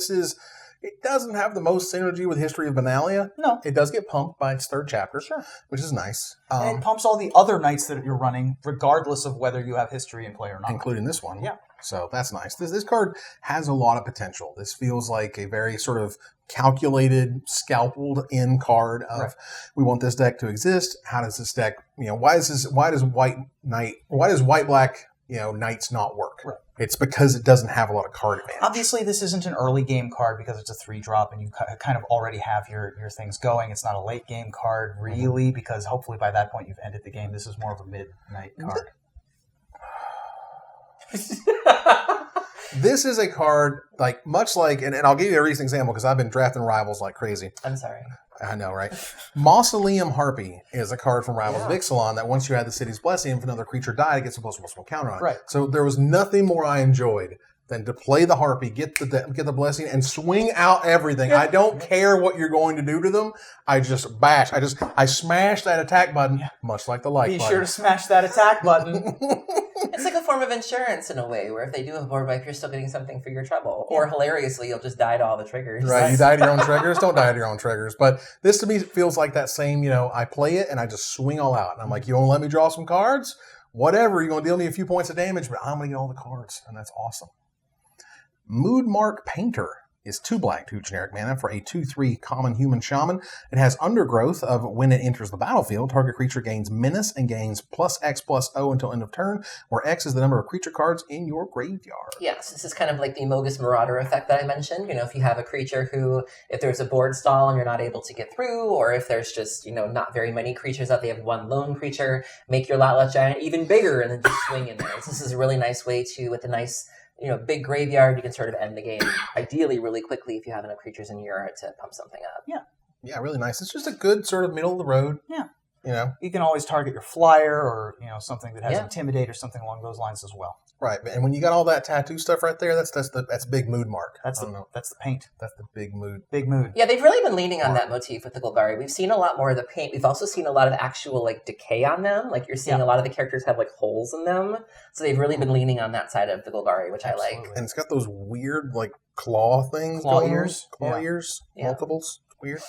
it doesn't have the most synergy with History of Benalia. No. It does get pumped by its 3rd chapter, which is nice. And it pumps all the other knights that you're running, regardless of whether you have history in play or not. Including this one. Yeah. So that's nice. This card has a lot of potential. This feels like a very sort of calculated, scalpeled in card of we want this deck to exist. How does this deck, why does white black, knights not work? Right. It's because it doesn't have a lot of card advantage. Obviously, this isn't an early game card because it's a 3-drop and you kind of already have your things going. It's not a late game card, really, because hopefully by that point you've ended the game. This is more of a midnight card. This is a card, much like, and I'll give you a recent example because I've been drafting Rivals like crazy. I'm sorry. I know, right? Mausoleum Harpy is a card from Rivals of Ixalan that once you had the City's Blessing, if another creature died, it gets a +1/+1 counter on it. Right. So there was nothing more I enjoyed than to play the Harpy, get the Blessing, and swing out everything. I don't care what you're going to do to them. I just bash. I smash that attack button, much like the like Be button. sure to smash that attack button. It's like a form of insurance in a way, where if they do have board wipe, you're still getting something for your trouble. Or hilariously, you'll just die to all the triggers. Right, you die to your own triggers. Don't die to your own triggers. But this to me feels like that same, I play it and I just swing all out. And I'm like, you want to let me draw some cards? Whatever, you're going to deal me a few points of damage, but I'm going to get all the cards. And that's awesome. Moodmark Painter is 2 black, 2 generic mana for a 2/3 common human shaman. It has Undergrowth of when it enters the battlefield, target creature gains Menace and gains +X/+O until end of turn, where X is the number of creature cards in your graveyard. Yes, this is kind of like the Mogus Marauder effect that I mentioned. If you have a creature who, if there's a board stall and you're not able to get through, or if there's just, not very many creatures out, they have one lone creature, make your Latla Giant even bigger and then just swing in there. So this is a really nice way to, with a nice big graveyard, you can sort of end the game, ideally really quickly if you have enough creatures in your yard to pump something up. Yeah, really nice. It's just a good sort of middle of the road. Yeah. You can always target your flyer or something that has Intimidate or something along those lines as well. Right, and when you got all that tattoo stuff right there, that's big mood mark. That's the paint. That's the big mood. Big mood. Yeah, they've really been leaning on that motif with the Golgari. We've seen a lot more of the paint. We've also seen a lot of actual decay on them. Like you're seeing a lot of the characters have holes in them. So they've really been leaning on that side of the Golgari, which I like. And it's got those weird claw things. Claw ears. Multiples. Weird.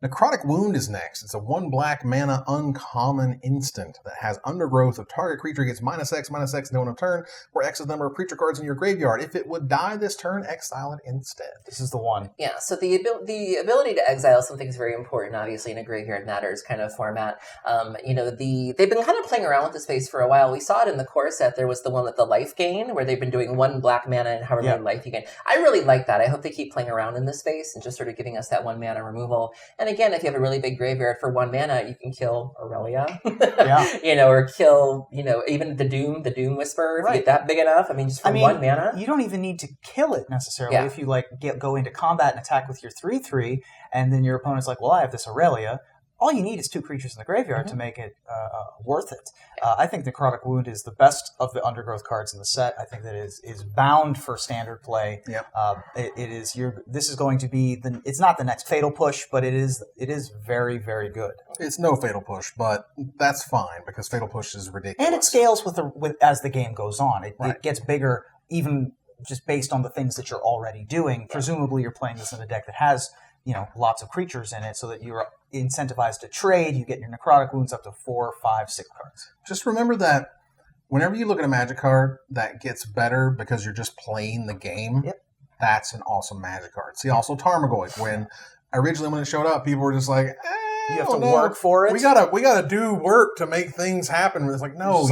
Necrotic Wound is next. It's a 1 black mana uncommon instant that has Undergrowth. If target creature gets -X/-X until end of turn, where X is the number of creature cards in your graveyard. If it would die this turn, exile it instead. This is the one. Yeah, so the ability to exile something is very important, obviously, in a Graveyard Matters kind of format. They've been kind of playing around with the space for a while. We saw it in the core set. There was the one with the life gain, where they've been doing 1 black mana and however many life you gain. I really like that. I hope they keep playing around in this space and just sort of giving us that 1 mana removal. And again, if you have a really big graveyard for 1 mana, you can kill Aurelia. Or kill, even the Doom Whisperer if you get that big enough. I mean, just for 1 mana. You don't even need to kill it necessarily. If you go into combat and attack with your 3/3, and then your opponent's like, well, I have this Aurelia. All you need is 2 creatures in the graveyard to make it worth it. I think Necrotic Wound is the best of the Undergrowth cards in the set. I think that it is bound for standard play. Yep. This is going to be it's not the next Fatal Push, but it is very, very good. It's no Fatal Push, but that's fine because Fatal Push is ridiculous. And it scales with as the game goes on. It gets bigger even just based on the things that you're already doing. Presumably you're playing this in a deck that has lots of creatures in it, so that you're incentivized to trade. You get your Necrotic Wounds up to 4, 5, 6 cards. Just remember that whenever you look at a Magic card that gets better because you're just playing the game, that's an awesome Magic card. See, also Tarmogoyf. When it showed up, people were just like, you have to work for it. We gotta do work to make things happen. It's like, no,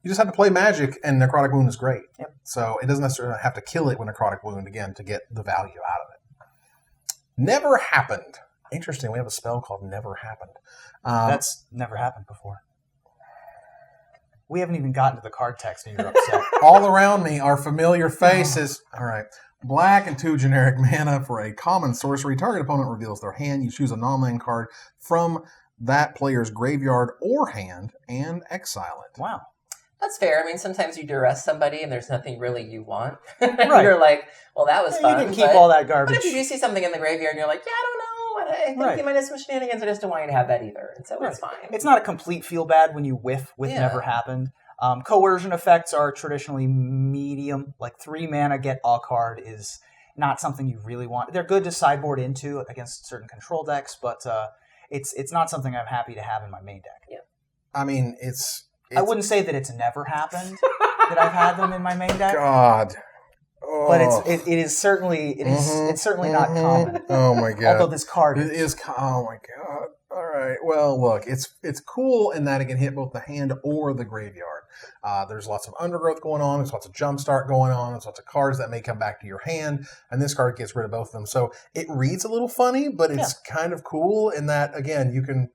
you just have to play Magic, and Necrotic Wound is great. Yep. So it doesn't necessarily have to kill it with Necrotic Wound again to get the value out of it. Never Happened. Interesting, we have a spell called Never Happened. That's never happened before. We haven't even gotten to the card text and you're upset. All around me are familiar faces. All right. Black and 2 generic mana for a common sorcery. Target opponent reveals their hand. You choose a non-land card from that player's graveyard or hand and exile it. Wow. That's fair. I mean, sometimes you duress somebody and there's nothing really you want. Right. You're like, well, that was fun. You can keep all that garbage. But if you do see something in the graveyard and you're like, I don't know. I think you might have some shenanigans. I just don't want you to have that either. And so it's fine. It's not a complete feel bad when you whiff with Never Happened. Coercion effects are traditionally medium. 3 mana, get a card is not something you really want. They're good to sideboard into against certain control decks, but it's not something I'm happy to have in my main deck. Yeah. I mean, I wouldn't say that it's never happened that I've had them in my main deck. God. Oh. But it's certainly not common. Oh my God. Although this card is. Oh my God. All right. Well, look, it's cool in that it can hit both the hand or the graveyard. There's lots of Undergrowth going on. There's lots of Jumpstart going on. There's lots of cards that may come back to your hand, and this card gets rid of both of them. So it reads a little funny, but it's kind of cool in that, again, you can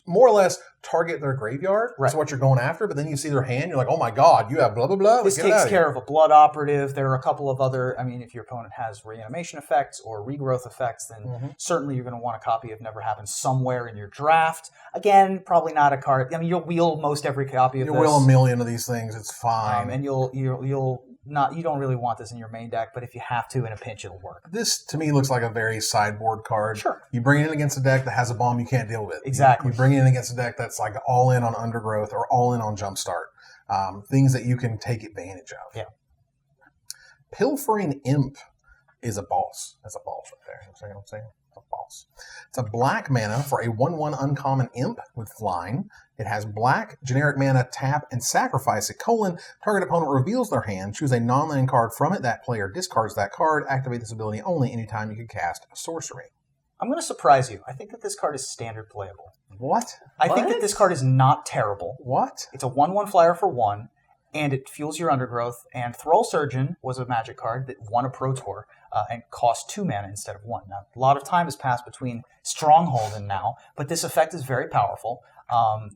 more or less target their graveyard. That's what you're going after, but then you see their hand, you're like, oh my God, you have blah, blah, blah. This takes care of a Blood Operative. There are a couple of other, if your opponent has reanimation effects or regrowth effects, then certainly you're going to want a copy of Never Happened somewhere in your draft. Again, probably not a card. You'll wheel most every copy of this. You'll wheel a million of these things. It's fine. And you don't really want this in your main deck, but if you have to in a pinch, it'll work. This, to me, looks like a very sideboard card. Sure. You bring it in against a deck that has a bomb you can't deal with. Exactly. You bring it in against a deck that's like all in on Undergrowth or all in on Jumpstart. Things that you can take advantage of. Yeah. Pilfering Imp is a boss. That's a boss right there. You know what I'm saying? It's a boss. It's a black mana for a 1/1 uncommon imp with flying. It has black, generic mana, tap, and sacrifice it, target opponent reveals their hand, choose a non-land card from it, that player discards that card, activate this ability only anytime you can cast a sorcery. I'm going to surprise you. I think that this card is standard playable. What? I think that this card is not terrible. What? It's a 1/1 flyer for 1, and it fuels your Undergrowth, and Thrall Surgeon was a Magic card that won a Pro Tour and cost 2 mana instead of 1. Now, a lot of time has passed between Stronghold and now, but this effect is very powerful.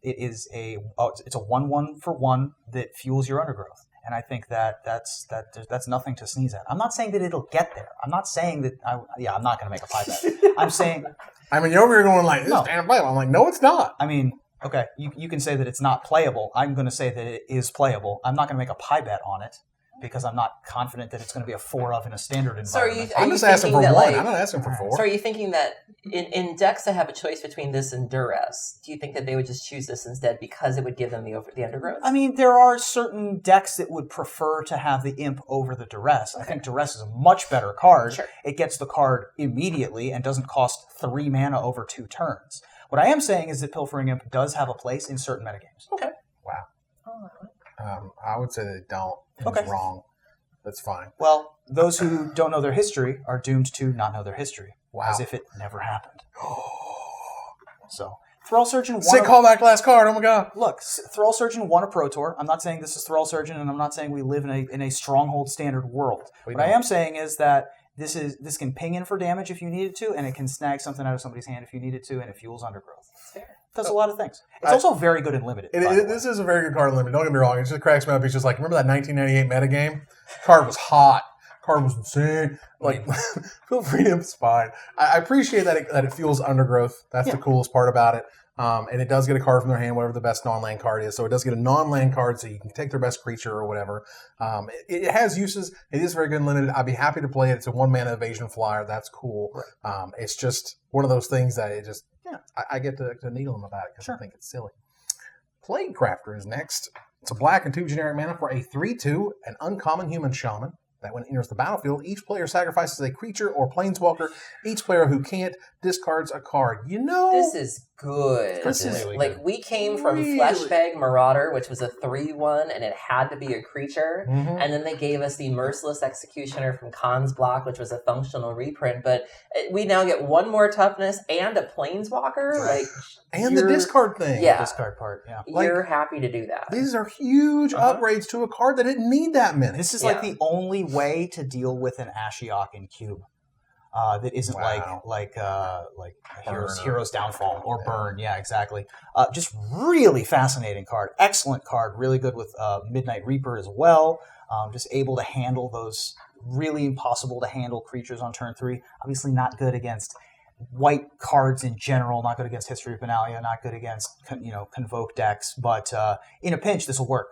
It's a 1/1 for 1 that fuels your Undergrowth, and I think that's nothing to sneeze at. I'm not saying that it'll get there. I'm not saying that. I'm not going to make a pie bet. I'm saying I mean, you're over here going like, this No. is standard playable. I'm like, no, it's not. I mean, okay, you can say that it's not playable. I'm going to say that it is playable. I'm not going to make a pie bet on it because I'm not confident that it's going to be a 4 of in a standard environment. So I'm just asking for that, 1. like, I'm not asking for 4. So are you thinking that in decks that have a choice between this and Duress, do you think that they would just choose this instead because it would give them the undergrowth? I mean, there are certain decks that would prefer to have the Imp over the Duress. I think Duress is a much better card. Sure. It gets the card immediately and doesn't cost 3 mana over 2 turns. What I am saying is that Pilfering Imp does have a place in certain metagames. Okay. Wow. I would say they don't. It's Okay. wrong. That's fine. Well, those who don't know their history are doomed to not know their history. Wow. As if it never happened. So, Thrall Surgeon won. Sick callback last card. Oh my god. Look, Thrall Surgeon won a Pro Tour. I'm not saying this is Thrall Surgeon, and I'm not saying we live in a stronghold standard world. We What I don't. am saying is that this can ping in for damage if you need it to, and it can snag something out of somebody's hand if you need it to, and it fuels undergrowth. Fair. Does a lot of things. It's also very good in limited. by the way. This is a very good card in limit. Don't get me wrong. It just cracks me up. It's just like, remember that 1998 metagame? Card was hot. Card was insane. Like, feel free to it's fine. I appreciate that it fuels undergrowth. That's the coolest part about it. And it does get a card from their hand, whatever the best non-land card is. So it does get a non-land card, so you can take their best creature or whatever. It has uses. It is very good and limited. I'd be happy to play it. It's a 1-mana evasion flyer. That's cool. Right. It's just one of those things that it just, I get to needle them about it because I think it's silly. Plague Crafter is next. It's a black and 2 generic mana for a 3/2, an uncommon human shaman. That when it enters the battlefield, each player sacrifices a creature or planeswalker. Each player who can't discards a card. You know, This is good. This is really like good. we came from Really? Fleshbag Marauder, which was a 3/1, and it had to be a creature. Mhm. And then they gave us the Merciless Executioner from Khan's Block, which was a functional reprint. But we now get 1 more toughness and a planeswalker. Like, and the you're- discard thing. Yeah. Discard part, yeah. You're happy to do that. These are huge upgrades to a card that didn't need that many. This is Yeah. like the only way to deal with an Ashiok in Cube. That isn't Wow. like Burn. Heroes Downfall or Burn. Yeah, exactly. Just really fascinating card. Excellent card. Really good with Midnight Reaper as well. Just able to handle those really impossible to handle creatures on turn 3. Obviously not good against white cards in general. Not good against History of Benalia. Not good against Convoke decks. But in a pinch, this will work.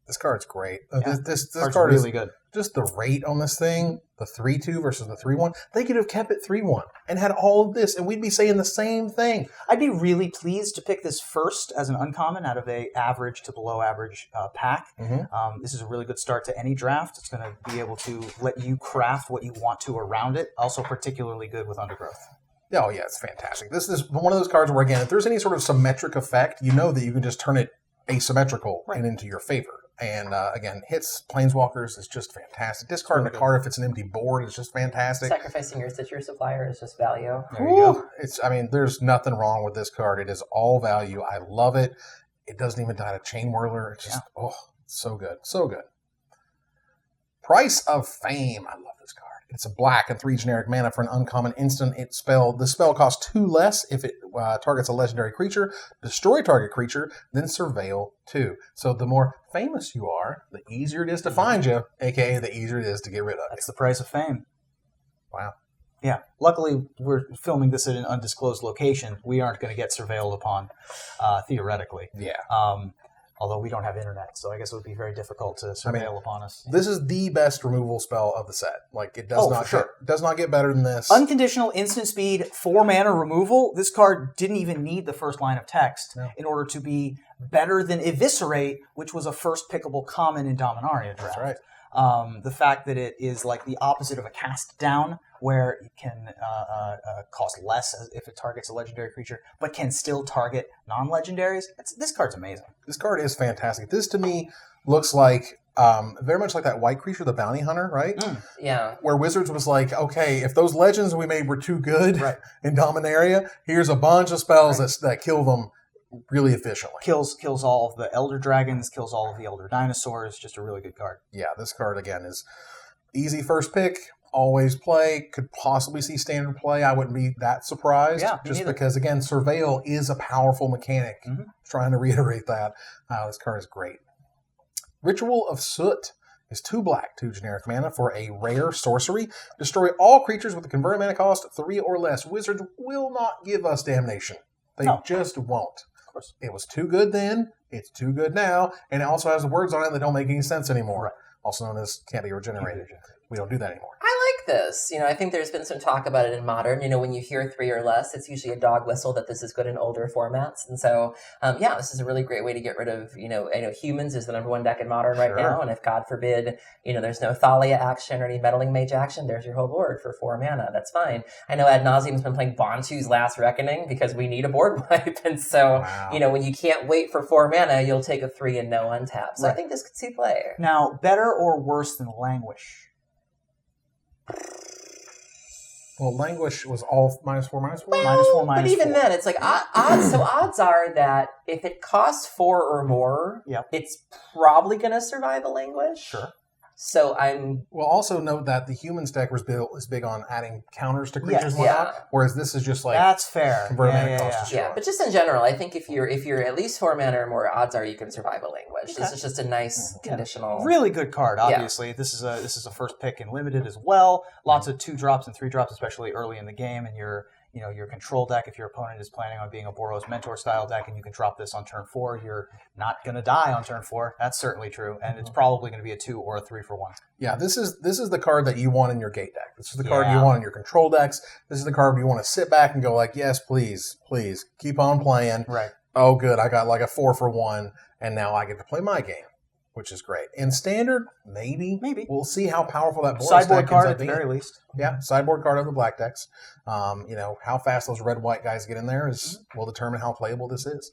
This card's great. Yeah. This Card's card really is good. just the rate on this thing. The 3/2 versus the 3/1. They could have kept it 3/1 and had all of this, and we'd be saying the same thing. I'd be really pleased to pick this first as an uncommon out of a average to below average pack. Mhm. This is a really good start to any draft. It's going to be able to let you craft what you want to around it. Also particularly good with undergrowth. Oh yeah, it's fantastic. This is one of those cards where, again, if there's any sort of symmetric effect, you know that you can just turn it asymmetrical and into your favor. And again, hits planeswalkers is just fantastic. Discarding a card if it's an empty board is just fantastic. Sacrificing your Citrus Supplier is just value. There you go. There's nothing wrong with this card. It is all value. I love it. It doesn't even die to Chain Whirler. It's just, so good. So good. Price of Fame. I love this card. It's a black and 3 generic mana for an uncommon instant. The spell costs 2 less if it targets a legendary creature, destroy target creature, then surveil 2. So the more famous you are, the easier it is to find you, aka the easier it is to get rid of you. That's the price of fame. Wow. Yeah. Luckily, we're filming this at an undisclosed location. We aren't going to get surveilled upon, theoretically. Yeah. Although we don't have internet, so I guess it would be very difficult to surveil upon us. This is the best removal spell of the set. Like, it does does not get better than this. Unconditional instant speed, 4 mana removal. This card didn't even need the first line of text in order to be better than Eviscerate, which was a first pickable common in Dominaria draft. That's right. The fact that it is like the opposite of a cast down, where it can cost less if it targets a legendary creature, but can still target non-legendaries. This card's amazing. This card is fantastic. This, to me, looks like very much like that white creature, the Bounty Hunter, right? Yeah. Where Wizards was like, okay, if those legends we made were too good in Dominaria, here's a bunch of spells that kill them really efficiently. Kills all of the Elder Dragons, kills all of the Elder Dinosaurs. Just a really good card. Yeah, this card, again, is easy first pick, always play, could possibly see standard play. I wouldn't be that surprised. Yeah, me just neither. because, again, Surveil is a powerful mechanic. Trying to reiterate that. This card is great. Ritual of Soot is 2 black, 2 generic mana for a rare sorcery. Destroy all creatures with a converted mana cost 3 or less. Wizards will not give us damnation. They just won't. Of course. It was too good then, it's too good now, and it also has words on it that don't make any sense anymore. Right. Also known as can't be regenerated. We don't do that anymore. I like this. I think there's been some talk about it in Modern. When you hear 3 or less, it's usually a dog whistle that this is good in older formats. And so, this is a really great way to get rid of, I know Humans is the number 1 deck in Modern right now. And if, God forbid, there's no Thalia action or any Meddling Mage action, there's your whole board for 4 mana. That's fine. I know Ad Nauseam's been playing Bontu's Last Reckoning because we need a board wipe. And so, when you can't wait for 4 mana, you'll take a 3 and no untap. So I think this could see play. Now, better or worse than Languish? Well, Languish was all -4/-4. Well, -4/-4. But even then, it's like odds. So odds are that if it costs 4 or more, it's probably going to survive a Languish. Sure. So I'm... Well, also note that the Humans deck is big on adding counters to creatures and whatnot, whereas this is just like... That's fair. Convert mana cost. Yeah, but just in general, I think if you're at least 4 mana or more, odds are you can survive a Languish. This is just a nice conditional... Really good card, obviously. This is a first pick in Limited as well. Lots of 2 drops and 3 drops, especially early in the game, and your control deck, if your opponent is planning on being a Boros Mentor style deck and you can drop this on turn 4, you're not going to die on turn 4. That's certainly true. And it's probably going to be a 2 or a 3 for 1. Yeah, this is the card that you want in your gate deck. This is the card you want in your control decks. This is the card where you want to sit back and go like, yes, please, keep on playing. Right. Oh, good, I got like a 4 for 1, and now I get to play my game, which is great. In Standard, maybe. We'll see how powerful that Boros sideboard deck card ends at up the being. very least. Yeah, sideboard card of the black decks. How fast those red-white guys get in there will determine how playable this is.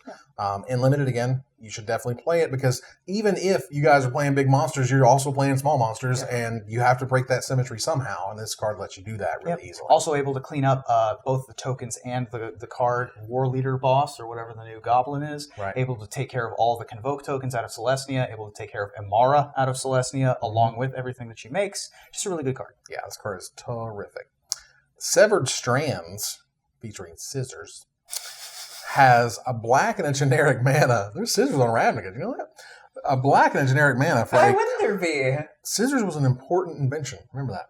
In Limited, again, you should definitely play it because even if you guys are playing big monsters, you're also playing small monsters, and you have to break that symmetry somehow, and this card lets you do that really easily. Also able to clean up both the tokens and the card War Leader boss, or whatever the new goblin is. Right. Able to take care of all the Convoke tokens out of Celestia, able to take care of Imara out of Celestia, along with everything that she makes. Just a really good card. Yeah, this card is terrific. Severed Strands, featuring Scissors, has a black and a generic mana. There's Scissors on Ravnica, do you know that? A black and a generic mana for Why wouldn't there be? Scissors was an important invention. Remember that.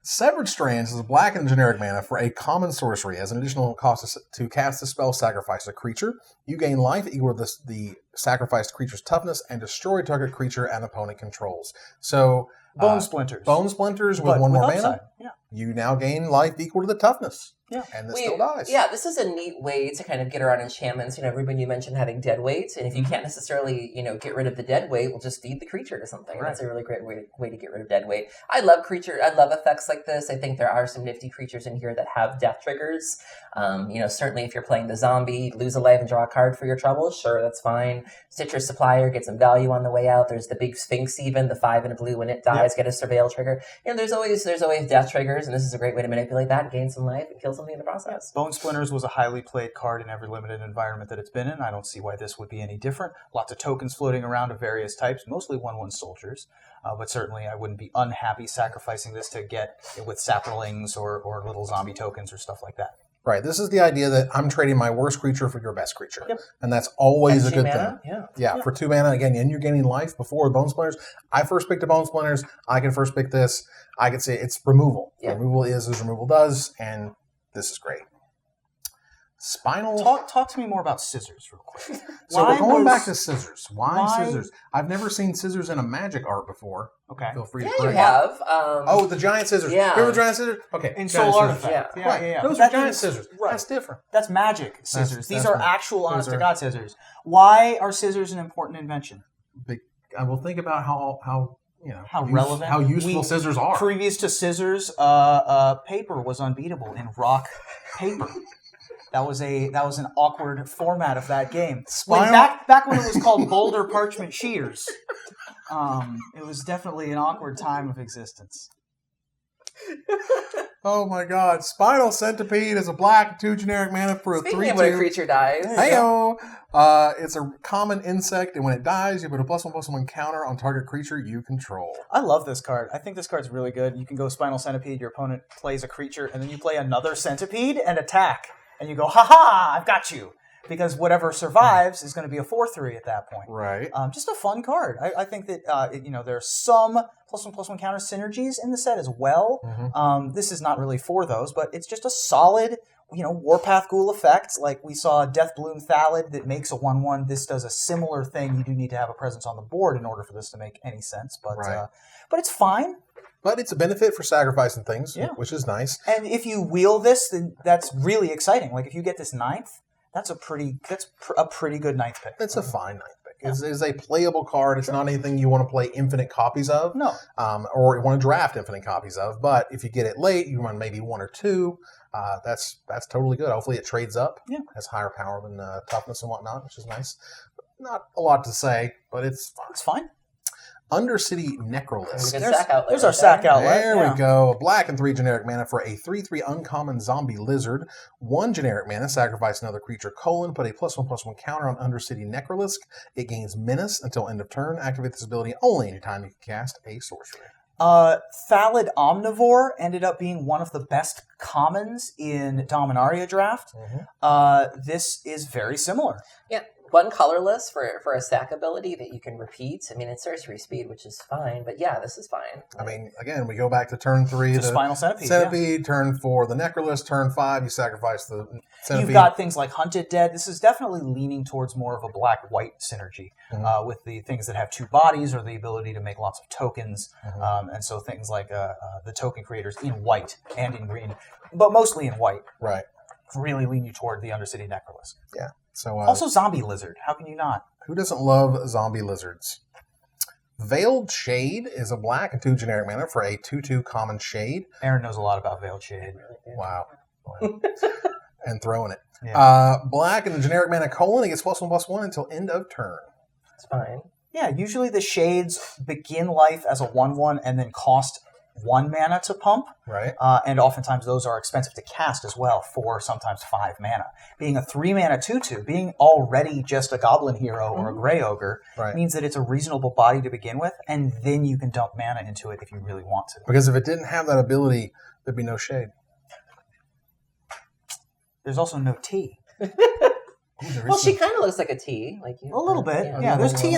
Severed Strands is a black and generic mana for a common sorcery. As an additional cost to cast the spell, sacrifice a creature. You gain life equal to the sacrificed creature's toughness and destroy target creature an opponent controls. So Bone Splinters. Bone Splinters with 1 more mana. upside. Yeah. You now gain life equal to the toughness. Yeah. And this still dies. Yeah, this is a neat way to kind of get around enchantments. Ruben, you mentioned having dead weight, and if you can't necessarily, get rid of the dead weight, we'll just feed the creature to something. Right. That's a really great way to get rid of dead weight. I love effects like this. I think there are some nifty creatures in here that have death triggers. Certainly if you're playing the zombie, lose a life and draw a card for your trouble, sure, that's fine. Citrus Supplier, get some value on the way out. There's the big Sphinx even, the 5 and a blue, when it dies, get a surveil trigger. There's always death triggers, and this is a great way to manipulate that, gain some life, and kill something in the process. Bone Splinters was a highly played card in every Limited environment that it's been in. I don't see why this would be any different. Lots of tokens floating around of various types, mostly 1/1 soldiers. But certainly I wouldn't be unhappy sacrificing this to get it with saplings or little zombie tokens or stuff like that. Right. This is the idea that I'm trading my worst creature for your best creature. Yep. And that's always a good mana? thing. Yeah, for 2 mana, again, and you're gaining life before Bone Splinters. I first picked a Bone Splinters. I can first pick this. I could say it's removal. Yeah. Removal is as removal does, and this is great. Spinal... Talk to me more about Scissors real quick. So we're going back to Scissors. Why Scissors? I've never seen Scissors in a Magic art before. Okay. Feel free to correct. You have. The giant scissors. Yeah. Remember giant scissors? Okay. In Soul Artifact. Yeah. Those are giant scissors. Right. That's different. That's magic scissors. These are actual honest-to-God scissors. Why are scissors an important invention? I will think about how relevant, how useful scissors are. Previous to scissors, paper was unbeatable in rock paper. That was an awkward format of that game. Back when it was called Boulder Parchment Shears. It was definitely an awkward time of existence. Oh my God! Spinal Centipede is a black 2 generic mana for a 3/2. Speaking of when a creature dies. Heyo! It's a common insect, and when it dies, you put a +1/+1 counter on target creature you control. I love this card. I think this card's really good. You can go Spinal Centipede. Your opponent plays a creature, and then you play another Centipede and attack. And you go, ha-ha, I've got you. because whatever survives is going to be a 4/3 at that point. Right. Just a fun card. I think that there's some +1/+1 counter synergies in the set as well. This is not really for those, but it's just a solid, Warpath Ghoul effect. Like we saw Death Bloom Thallid that makes a 1/1. This does a similar thing. You do need to have a presence on the board in order for this to make any sense, but it's fine. But it's a benefit for sacrificing things, which is nice. And if you wheel this, then that's really exciting. Like if you get this 9th, that's a pretty good 9th pick. It's a fine 9th pick. It's a playable card. It's not anything you want to play infinite copies of. No. Or you want to draft infinite copies of. But if you get it late, you run maybe 1 or 2. That's totally good. Hopefully it trades up. Yeah. Has higher power than toughness and whatnot, which is nice. Not a lot to say, but it's fine. It's fine. Undercity Necrolist. There's our sack outlet. There we go. Black and 3 generic mana for a 3/3 uncommon zombie lizard. 1 generic mana, sacrifice another creature, put a +1/+1 counter on Undercity Necrolisk. It gains menace until end of turn. Activate this ability only anytime you can cast a sorcery. Thallid Omnivore ended up being one of the best commons in Dominaria draft. This is very similar. Yeah. 1 colorless for a sack ability that you can repeat. I mean, it's sorcery speed, which is fine, but yeah, this is fine. I mean, again, we go back to turn 3. The Spinal Centipede. Turn 4, the Necrolist. Turn 5, you sacrifice the Centipede. You've got things like Hunted Dead. This is definitely leaning towards more of a black-white synergy with the things that have 2 bodies or the ability to make lots of tokens. And so things like the token creators in white and in green, but mostly in white. Right. Really lean you toward the Undercity Necrolist. Yeah. So also Zombie Lizard. How can you not? Who doesn't love zombie lizards? Veiled Shade is a black and 2 generic mana for a 2/2 common shade. Aaron knows a lot about Veiled Shade. Wow. And throwing it. Yeah. Black and the generic mana it gets +1/+1 until end of turn. It's fine. Yeah, usually the shades begin life as a 1/1 and then cost 1 mana to pump. Right. And oftentimes those are expensive to cast as well, 4, sometimes 5 mana. Being a 3 mana 2/2, being already just a goblin hero or a gray ogre, means that it's a reasonable body to begin with, and then you can dump mana into it if you really want to. Because if it didn't have that ability, there'd be no shade. There's also no tea. Well, she kind of looks like a tea. A little bit. Yeah, there's a tea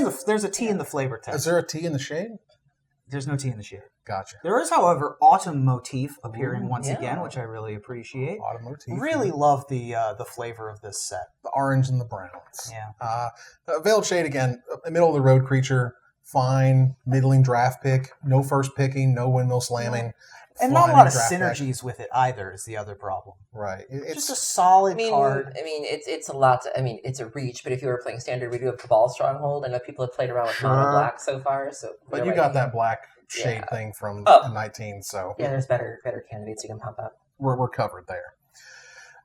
in the flavor test. Is there a tea in the shade? There's no tea in the shade. Gotcha. There is, however, autumn motif appearing once again, which I really appreciate. Autumn motif. Really love the flavor of this set. The orange and the browns. Yeah. Veiled Shade, again, a middle-of-the-road creature. Fine, middling draft pick. No first picking, no windmill slamming. And not a lot of synergies with it either is the other problem. Right. It's just a solid card. I mean, it's a lot. It's a reach, but if you were playing Standard, we do have Cabal Stronghold. I know people have played around with mono black so far. So, but you got that black shade thing from 19, so yeah, there's better candidates you can pump up. We're covered there.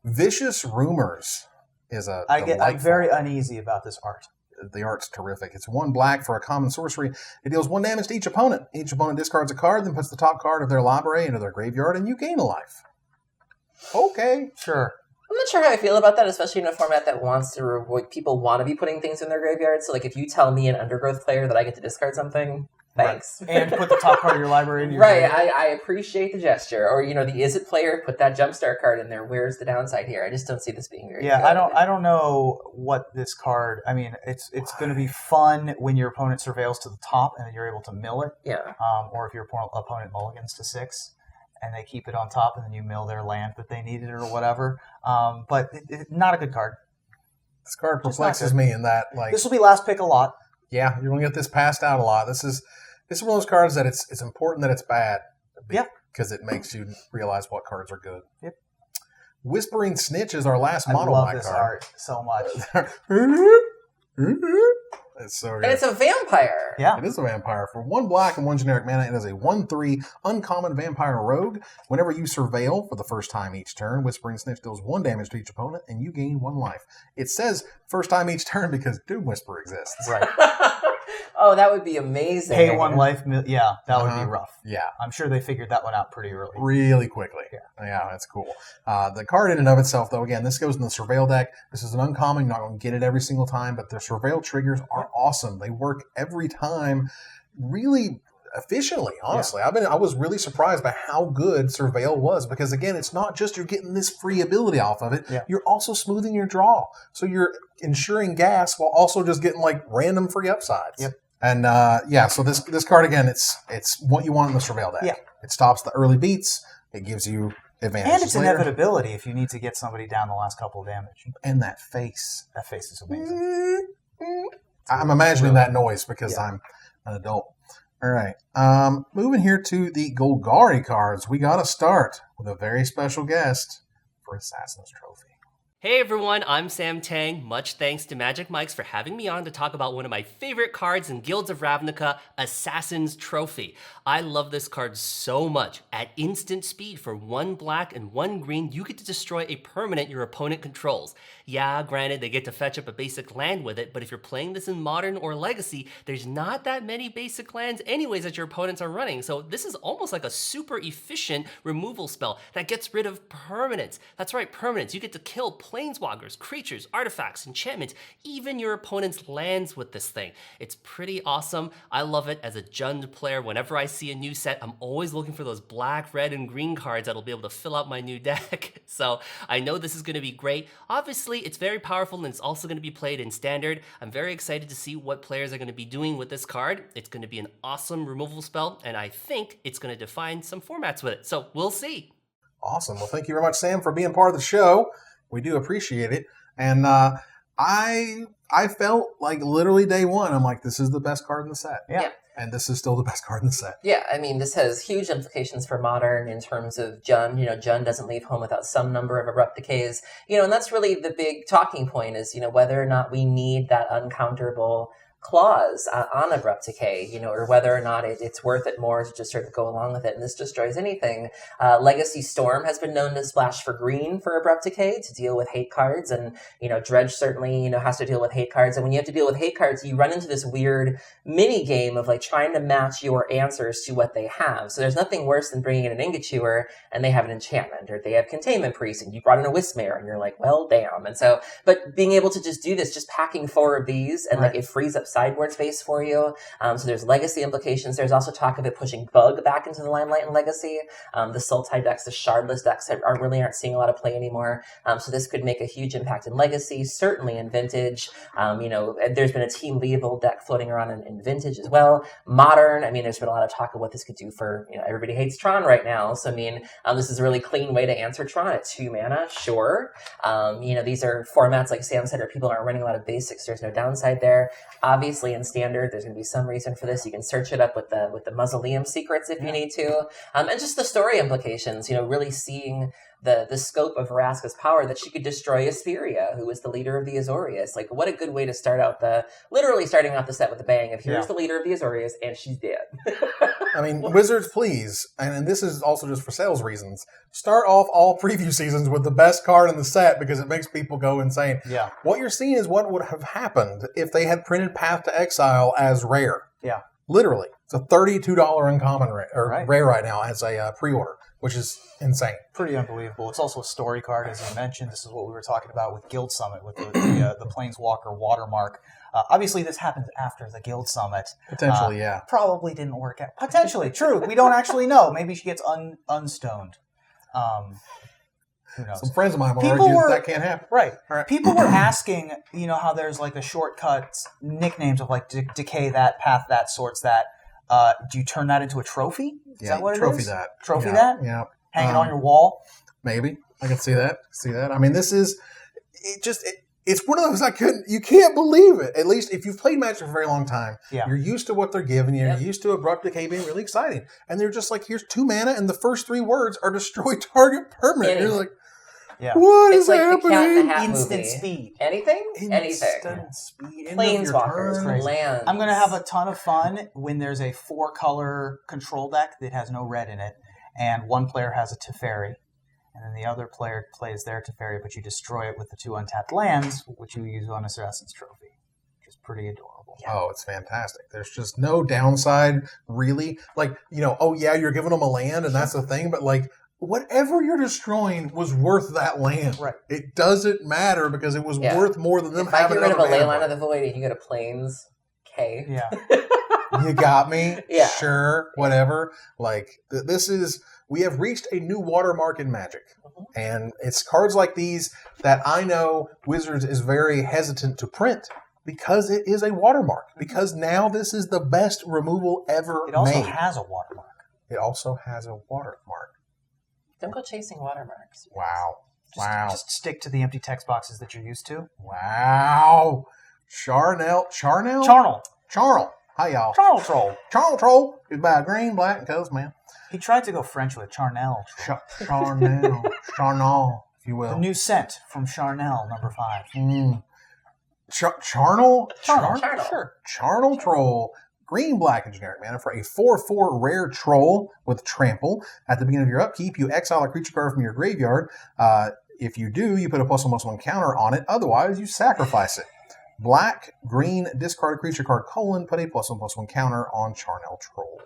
Vicious Rumors is a. I'm very uneasy about this art. The art's terrific. It's 1 black for a common sorcery. It deals 1 damage to each opponent. Each opponent discards a card, then puts the top card of their library into their graveyard, and you gain a life. Okay, sure. I'm not sure how I feel about that, especially in a format that wants to reward people want to be putting things in their graveyard. So, like, if you tell me, an Undergrowth player, that I get to discard something, thanks. Right. And put the top card of your library in your graveyard. I appreciate the gesture. Or, the Is It player, put that Jumpstart card in there. Where's the downside here? I just don't see this being very good. I don't know what this card. I mean, it's going to be fun when your opponent surveils to the top and then you're able to mill it. Yeah. Or if your opponent mulligans to 6. And they keep it on top, and then you mill their land that they needed or whatever. But not a good card. This card perplexes me in that, like, this will be last pick a lot. Yeah, you're going to get this passed out a lot. This is one of those cards that it's important that it's bad. Because it makes you realize what cards are good. Yep. Whispering Snitch is our last mono black card. I love this art so much. It's so good. And it's a vampire. Yeah. It is a vampire. For 1 black and 1 generic mana, it is a 1/3 uncommon vampire rogue. Whenever you surveil for the first time each turn, Whispering Snitch deals 1 damage to each opponent, and you gain 1 life. It says first time each turn because Doom Whisper exists. Right. Oh, that would be amazing. Pay 1 life. Yeah, that would be rough. Yeah. I'm sure they figured that one out pretty early. Really quickly. Yeah, that's cool. The card in and of itself, though, again, this goes in the Surveil deck. This is an uncommon. You're not going to get it every single time, but the Surveil triggers are awesome. They work every time. Really efficiently, honestly. I was really surprised by how good Surveil was, because again, it's not just you're getting this free ability off of it, you're also smoothing your draw. So you're ensuring gas while also just getting like random free upsides. Yep. And so this card again, it's what you want in the Surveil deck. Yeah. It stops the early beats, it gives you advantages. And it's later. inevitability if you need to get somebody down the last couple of damage. And that face. That face is amazing. I'm imagining that noise because I'm an adult. All right. Moving here to the Golgari cards, we got to start with a very special guest for Assassin's Trophy. Hey everyone, I'm Sam Tang. Much thanks to Magic Mike's for having me on to talk about one of my favorite cards in Guilds of Ravnica, Assassin's Trophy. I love this card so much. At instant speed for 1 black and 1 green, you get to destroy a permanent your opponent controls. Yeah, granted, they get to fetch up a basic land with it, but if you're playing this in Modern or Legacy, there's not that many basic lands anyways that your opponents are running, so this is almost like a super efficient removal spell that gets rid of permanents. That's right, permanents. You get to kill planeswalkers, creatures, artifacts, enchantments, even your opponent's lands with this thing. It's pretty awesome. I love it as a Jund player. Whenever I see a new set, I'm always looking for those black, red, and green cards that'll be able to fill out my new deck. So I know this is going to be great. Obviously, it's very powerful and it's also going to be played in Standard. I'm very excited to see what players are going to be doing with this card. It's going to be an awesome removal spell, and I think it's going to define some formats with it. So we'll see. Awesome. Well, thank you very much, Sam, for being part of the show. We do appreciate it. And I felt like literally day one, I'm like, this is the best card in the set. Yeah. And this is still the best card in the set. Yeah, I mean, this has huge implications for Modern in terms of Jund. Jund doesn't leave home without some number of abrupt decays. And that's really the big talking point is, whether or not we need that uncounterable clause on abrupt decay, or whether or not it's worth it more to just sort of go along with it. And this destroys anything. Legacy Storm has been known to splash for green for abrupt decay to deal with hate cards. And, Dredge certainly, has to deal with hate cards. And when you have to deal with hate cards, you run into this weird mini game of like trying to match your answers to what they have. So there's nothing worse than bringing in an Ingot Chewer and they have an enchantment, or they have Containment Priest and you brought in a Wismare and you're like, well, damn. And so, but being able to just do this, just packing 4 of these and like it frees up sideboard space for you. So there's legacy implications. There's also talk of it pushing Bug back into the limelight in Legacy. The Sultai decks, the Shardless decks aren't seeing a lot of play anymore. So this could make a huge impact in Legacy, certainly in Vintage. There's been a Team Lethal deck floating around in Vintage as well. Modern, there's been a lot of talk of what this could do for, everybody hates Tron right now. So, this is a really clean way to answer Tron at 2 mana, sure. These are formats, like Sam said, where people aren't running a lot of basics. There's no downside there. Obviously, in Standard, there's going to be some reason for this. You can search it up with the Mausoleum secrets if you need to. And just the story implications, really seeing the scope of Vraska's power, that she could destroy Astheria, who was the leader of the Azorius. Like, what a good way to start out starting out the set with a bang of here's the leader of the Azorius, and she's dead. Wizards, please, and this is also just for sales reasons, start off all preview seasons with the best card in the set because it makes people go insane. Yeah. What you're seeing is what would have happened if they had printed Path to Exile as rare. Yeah. Literally. It's a $32 uncommon rare right now as a pre-order, which is insane. Pretty unbelievable. It's also a story card, as you mentioned. This is what we were talking about with Guild Summit, with the Planeswalker watermark. Obviously, this happened after the Guild Summit. Potentially, yeah. Probably didn't work out. Potentially, true. We don't actually know. Maybe she gets unstoned. Who knows? Some friends of mine will argue that can't happen. Right. People were asking, how there's like the shortcuts, nicknames of like Decay that, Path that, Sorts that. Do you turn that into a trophy? Is that what it is? Trophy that? Yeah. Hanging on your wall? Maybe. I can see that. This is... It's one of those you can't believe it. At least if you've played Magic for a very long time, you're used to what they're giving you. You're used to Abrupt Decay being really exciting. And they're just like, here's 2 mana, and the first 3 words are destroy target permanent. You're like, what is happening? The Cat in the Hat Instant movie. Speed. Anything? Instant speed. Planeswalkers, lands. I'm going to have a ton of fun when there's a 4-color control deck that has no red in it, and one player has a Teferi. And then the other player plays their Teferi, but you destroy it with the 2 untapped lands, which you use on Assassin's Trophy, which is pretty adorable. Yeah. Oh, it's fantastic. There's just no downside, really. You're giving them a land, and that's the thing, but whatever you're destroying was worth that land. Right. It doesn't matter because it was worth more than them having another land. If I get rid of a land. Leyline of the Void and you go to Plains, okay. Yeah. You got me? Yeah. Sure, whatever. Like, we have reached a new watermark in Magic. And it's cards like these that I know Wizards is very hesitant to print because it is a watermark. Because now this is the best removal ever made. It also has a watermark. It also has a watermark. Don't go chasing watermarks. Wow. Just stick to the empty text boxes that you're used to. Wow. Charnel? Charnel. Hi, y'all. Charnel Troll. Charnel Troll is by green, black, and coast, man. He tried to go French with Charnel Troll. Charnel, if you will. The new scent from Charnel, number 5. Charnel? Sure. Charnel Troll. Green, black, and generic mana for a 4/4 rare troll with trample. At the beginning of your upkeep, you exile a creature card from your graveyard. If you do, you put a +1/+1 counter on it. Otherwise, you sacrifice it. Black, green, discard a creature card, put a +1/+1 counter on Charnel Troll.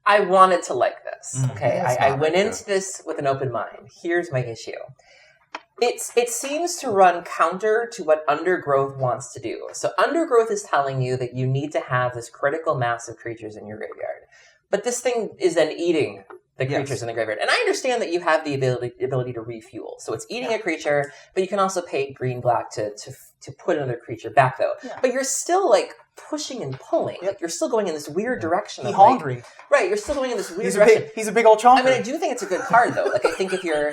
I wanted to like this. Okay, That's I not went good. into this with an open mind. Here's my issue. It seems to run counter to what Undergrowth wants to do. So Undergrowth is telling you that you need to have this critical mass of creatures in your graveyard. But this thing is then eating the creatures in the graveyard. And I understand that you have the ability to refuel. So it's eating a creature, but you can also pay green-black to put another creature back, though. Yeah. But you're still, like, pushing and pulling. Like, you're still going in this weird direction. He's hungry. Like, right, you're still going in this weird direction. He's a big old chonker. I mean, I do think it's a good card, though. Like, I think if you're...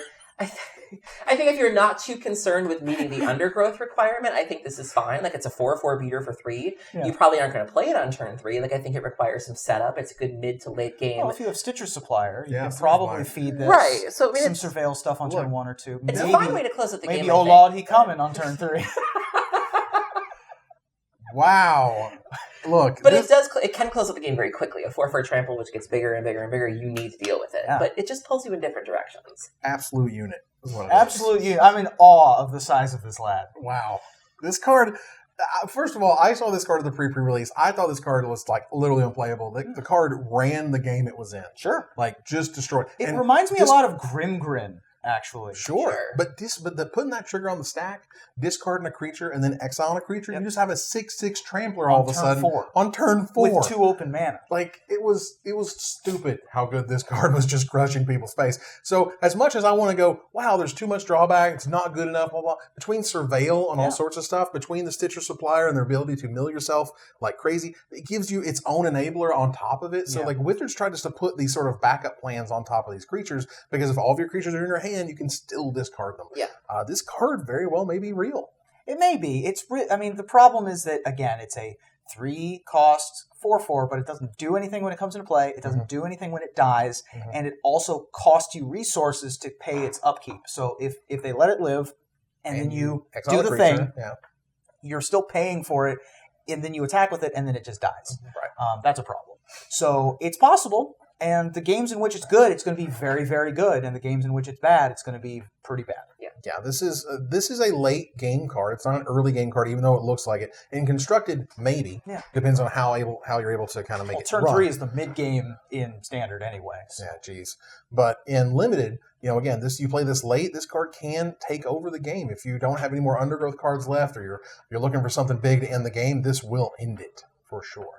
I think if you're not too concerned with meeting the Undergrowth requirement, I think this is fine. Like, it's a 4/4 beater for 3. Yeah. You probably aren't going to play it on turn 3. Like, I think it requires some setup. It's a good mid to late game. Well, if you have Stitcher Supplier, you can probably feed this. Right. So, I mean, some Surveil stuff on turn 1 or 2. It's a fine way to close out the game. Maybe Oh Lord, he coming on turn 3. Wow. Look. But it can close out the game very quickly. A 4/4 trample, which gets bigger and bigger and bigger, you need to deal with it. Yeah. But it just pulls you in different directions. Absolute unit. Absolute unit. I'm in awe of the size of this lad. Wow. This card, first of all, I saw this card at the pre-release. I thought this card was like literally unplayable. The card ran the game it was in. Sure. Like just destroyed. It reminds me a lot of Grim, actually. Sure. But putting that trigger on the stack, discarding a creature, and then exiling a creature, you just have a 6/6 trampler all of a sudden on turn 4 with 2 open mana. Like it was stupid how good this card was, just crushing people's face. So as much as I want to go, wow, there's too much drawback, it's not good enough, blah blah. Between Surveil and all sorts of stuff, between the Stitcher Supplier and their ability to mill yourself like crazy, it gives you its own enabler on top of it. So like Wizards tried just to put these sort of backup plans on top of these creatures, because if all of your creatures are in your hand, you can still discard them. Yeah. This card very well may be real. It may be. I mean, the problem is that, again, it's a 3-cost 4/4, but it doesn't do anything when it comes into play. It doesn't do anything when it dies, and it also costs you resources to pay its upkeep. So if they let it live, and then you do the thing, you're still paying for it, and then you attack with it, and then it just dies. Right. That's a problem. So it's possible. And the games in which it's good, it's going to be very, very good. And the games in which it's bad, it's going to be pretty bad. Yeah. This is a late game card. It's not an early game card, even though it looks like it. And constructed, maybe. Yeah. Depends on how you're able to kind of make it turn run. 3 is the mid game in standard, anyway. So. Yeah, geez. But in limited, again, you play this late. This card can take over the game if you don't have any more Undergrowth cards left, or you're looking for something big to end the game. This will end it for sure.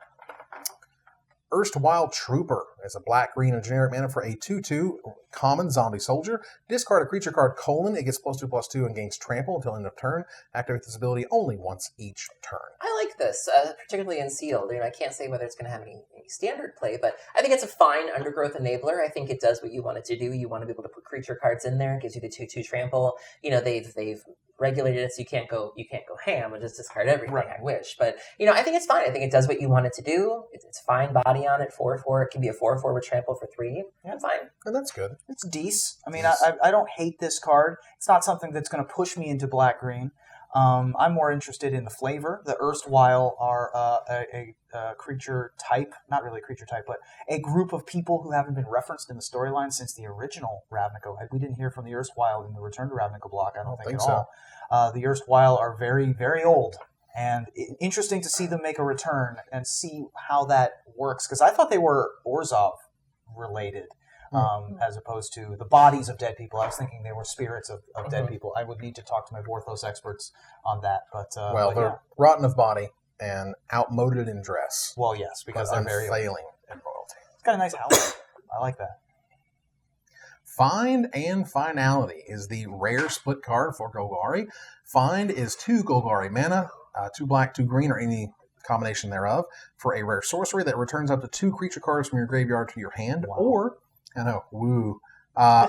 Erstwhile Trooper is a black, green, and generic mana for a 2/2 common zombie soldier. Discard a creature card, it gets +2/+2 and gains trample until end of turn. Activate this ability only once each turn. I like this, particularly in sealed. I can't say whether it's going to have any standard play, but I think it's a fine Undergrowth enabler. I think it does what you want it to do. You want to be able to put creature cards in there. It gives you the 2/2 trample. They've regulated it so you can't go ham and just discard everything. Right. I wish, but I think it's fine. I think it does what you want it to do. It's fine body on it. 4/4. It can be a 4/4 with trample for 3. Yeah, fine. And that's good. It's decent. I mean, I don't hate this card. It's not something that's going to push me into black green. I'm more interested in the flavor. The Erstwhile are a creature type, not really a creature type, but a group of people who haven't been referenced in the storyline since the original Ravnica. We didn't hear from the Erstwhile in the Return to Ravnica block, I don't think at all. The Erstwhile are very, very old, and interesting to see them make a return and see how that works, because I thought they were Orzhov related. As opposed to the bodies of dead people. I was thinking they were spirits of dead people. I would need to talk to my Vorthos experts on that. But they're rotten of body and outmoded in dress. Well, yes, because but they're very unfailing in royalty. It's got a nice house. I like that. Find and Finality is the rare split card for Golgari. Find is 2 Golgari mana, 2 black, 2 green, or any combination thereof, for a rare sorcery that returns up to 2 creature cards from your graveyard to your hand. Wow.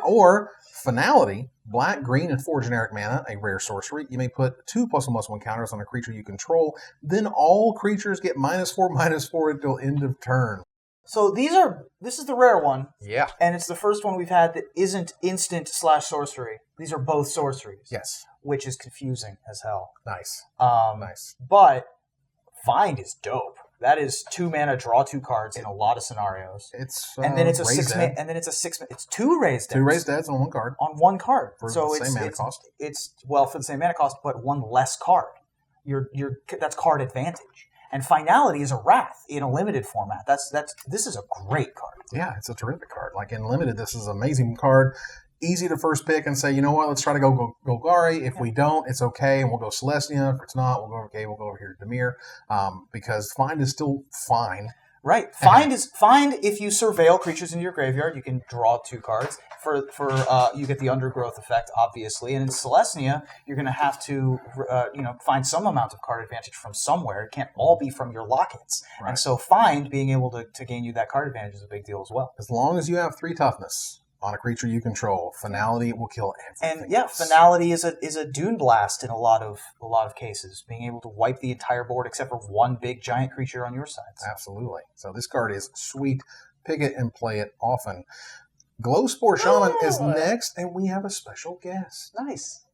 Or Finality, black, green, and 4 generic mana, a rare sorcery. You may put 2+1/+1 counters on a creature you control. Then all creatures get -4/-4 until end of turn. So this is the rare one. Yeah. And it's the first one we've had that isn't instant/sorcery. These are both sorceries. Yes. Which is confusing as hell. Nice. Nice. But Find is dope. That is 2 mana, draw 2 cards in a lot of scenarios. And then it's a 6 mana. And then it's a 6 mana. It's 2 raised deads. 2 raised deads on 1 card. On 1 card. For so the same mana cost. It's for the same mana cost, but 1 less card. That's card advantage. And Finality is a Wrath in a limited format. This is a great card. Yeah, it's a terrific card. Like in limited, this is an amazing card. Easy to first pick and say, you know what, let's try to go Golgari. If we don't, it's okay, and we'll go Celestia. If it's not, we'll go over here to Dimir. Because Find is still fine. Right. Find if you surveil creatures into your graveyard, you can draw 2 cards. You get the undergrowth effect, obviously. And in Celestia, you're going to have to find some amount of card advantage from somewhere. It can't all be from your lockets. Right. And so Find, being able to gain you that card advantage is a big deal as well. As long as you have 3 toughness on a creature you control, Finality will kill everything. And yeah, Finality is a Dune Blast in a lot of cases, being able to wipe the entire board except for 1 big giant creature on your side. Absolutely. So this card is sweet. Pick it and play it often. Glowspore Shaman is next, and we have a special guest. Nice.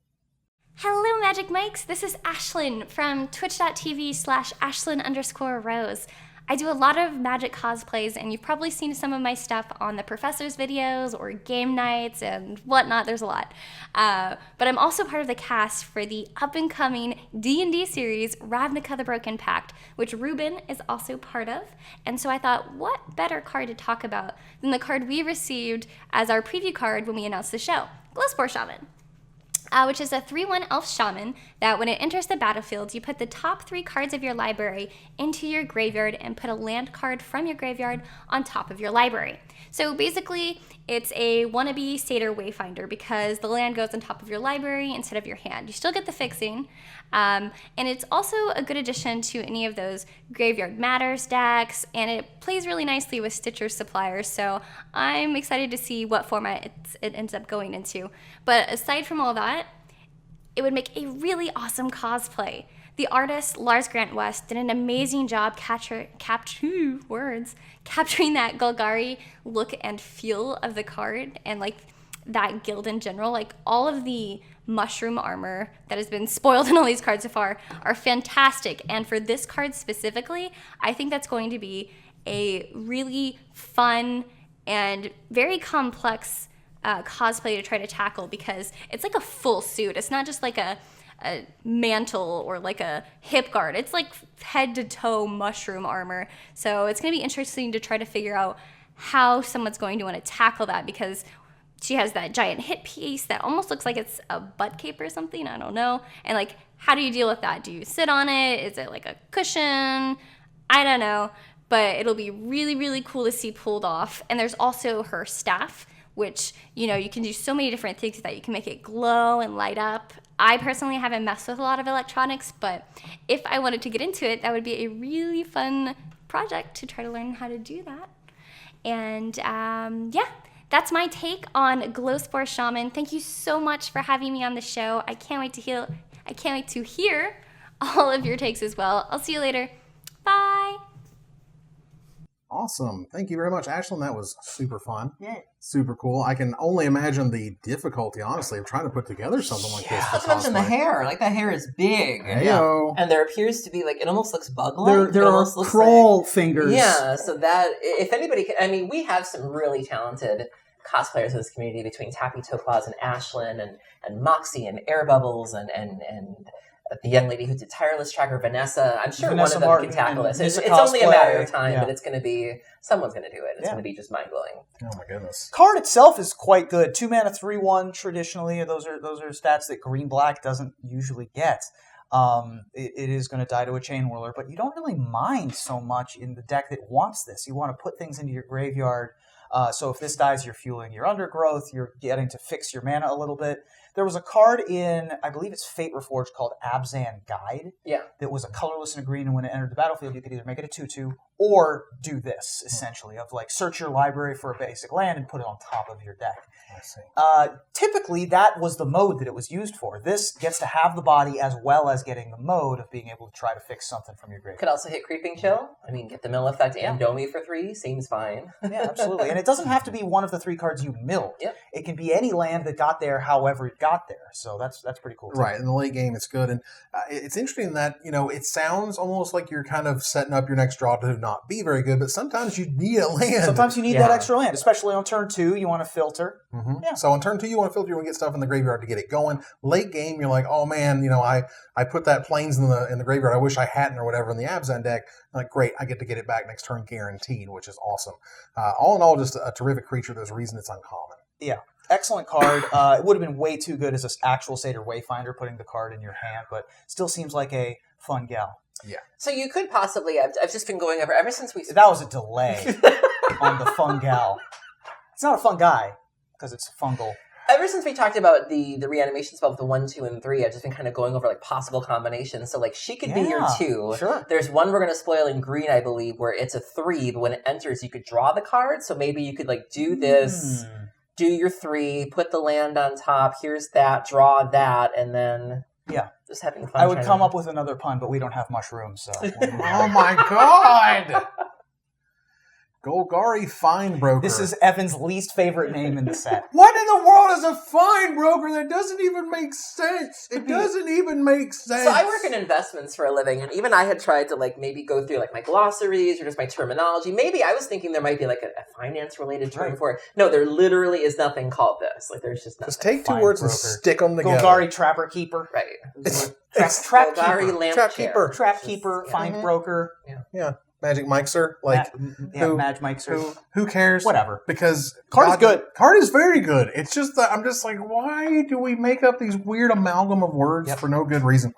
Hello, Magic Mikes. This is Ashlen from twitch.tv/Ashlen_Rose. I do a lot of Magic cosplays, and you've probably seen some of my stuff on the Professor's videos or game nights and whatnot. There's a lot. But I'm also part of the cast for the up-and-coming D&D series, Ravnica the Broken Pact, which Ruben is also part of. And so I thought, what better card to talk about than the card we received as our preview card when we announced the show, Glowspore Shaman. Which is a 3/1 elf shaman that when it enters the battlefield, you put the top 3 cards of your library into your graveyard and put a land card from your graveyard on top of your library. So basically, it's a wannabe Satyr Wayfinder because the land goes on top of your library instead of your hand. You still get the fixing, and it's also a good addition to any of those Graveyard Matters decks, and it plays really nicely with Stitcher suppliers, so I'm excited to see what format it ends up going into. But aside from all that, it would make a really awesome cosplay. The artist, Lars Grant West, did an amazing job capturing that Golgari look and feel of the card and like that guild in general. Like all of the mushroom armor that has been spoiled in all these cards so far are fantastic. And for this card specifically, I think that's going to be a really fun and very complex cosplay to try to tackle because it's like a full suit. It's not just like a mantle or like a hip guard. It's like head to toe mushroom armor. So it's going to be interesting to try to figure out how someone's going to want to tackle that because she has that giant hip piece that almost looks like it's a butt cape or something. I don't know. And like, how do you deal with that? Do you sit on it? Is it like a cushion? I don't know. But it'll be really, really cool to see pulled off. And there's also her staff, which, you can do so many different things with that. You can make it glow and light up. I personally haven't messed with a lot of electronics, but if I wanted to get into it, that would be a really fun project to try to learn how to do that. And that's my take on Glowspore Shaman. Thank you so much for having me on the show. I can't wait to hear all of your takes as well. I'll see you later. Bye. Awesome. Thank you very much, Ashlen. That was super fun. Yeah. Super cool. I can only imagine the difficulty, honestly, of trying to put together something like this. Not to mention the hair. Like, that hair is big. Heyo. And there appears to be, like, it almost looks bug-like. There are crawl fingers. Yeah, so that, if anybody can, I mean, we have some really talented cosplayers in this community between Tappy Topaz and Ashlen and Moxie and Air Bubbles and the young lady who did Tireless Tracker, Vanessa. I'm sure Vanessa one of them Martin can tackle this. It's Cosplay. only a matter of time, Yeah. but it's going to be, someone's going to do it. It's going to be just mind-blowing. Oh my goodness. Card itself is quite good. 2 mana, 3/1 traditionally. Those are stats that green-black doesn't usually get. it is going to die to a Chain Whirler, but you don't really mind so much in the deck that wants this. You want to put things into your graveyard. So if this dies, you're fueling your Undergrowth. You're getting to fix your mana a little bit. There was a card in, I believe it's Fate Reforged, called Abzan Guide. Yeah. That was a colorless and a green, and when it entered the battlefield, you could either make it a 2/2 or do this, essentially, of like search your library for a basic land and put it on top of your deck. I see. Typically, that was the mode that it was used for. This gets to have the body as well as getting the mode of being able to try to fix something from your graveyard. Could also hit Creeping Chill. I mean, get the mill effect and Domi for 3. Seems fine. Yeah, absolutely. And it doesn't have to be one of the 3 cards you milled. Yep. It can be any land that got there however it got there. So that's pretty cool, too. Right, in the late game, it's good. And it's interesting that, it sounds almost like you're kind of setting up your next draw to not be very good, but sometimes you need a land. Sometimes you need that extra land, especially on turn 2. You want to filter. Mm-hmm. Yeah. So on turn 2, you want to filter, you want to get stuff in the graveyard to get it going. Late game, you're like, oh man, I put that Plains in the graveyard. I wish I hadn't, or whatever, in the Abzan deck. I'm like, great, I get to get it back next turn guaranteed, which is awesome. All in all, just a terrific creature. There's a reason it's uncommon. Yeah. Excellent card. It would have been way too good as an actual Satyr Wayfinder, putting the card in your hand, but still seems like a fun gal. Yeah. So you could possibly, I've just been going over, ever since we... That was a delay on the fun gal. It's not a fun guy, because it's fungal. Ever since we talked about the reanimation spell with the 1, 2, and 3, I've just been kind of going over like possible combinations. So like she could be your 2. Sure. There's one we're going to spoil in green, I believe, where it's a 3, but when it enters, you could draw the card. So maybe you could like do this, do your 3, put the land on top. Here's that, draw that, and then just having fun. I would come up with another pun, but we don't have mushrooms, so. Oh my god! Golgari Fine Broker. This is Evan's least favorite name in the set. What in the world is a fine broker? That doesn't even make sense. It doesn't even make sense. So I work in investments for a living, and even I had tried to like maybe go through like my glossaries or just my terminology. Maybe I was thinking there might be like a finance-related term for it. No, there literally is nothing called this. Like there's just nothing. Just take 2 Fine words and broker. stick them together. Golgari Trapper Keeper. Right. It's Trap Golgari Keeper. Lamp Trap Chair. Keeper. Trap Keeper, Fine Broker. Yeah. Magic Mixer. Like, Madge Mixer. who cares? Whatever. Because Card is good. Card is very good. It's just that I'm just like, why do we make up these weird amalgam of words for no good reason?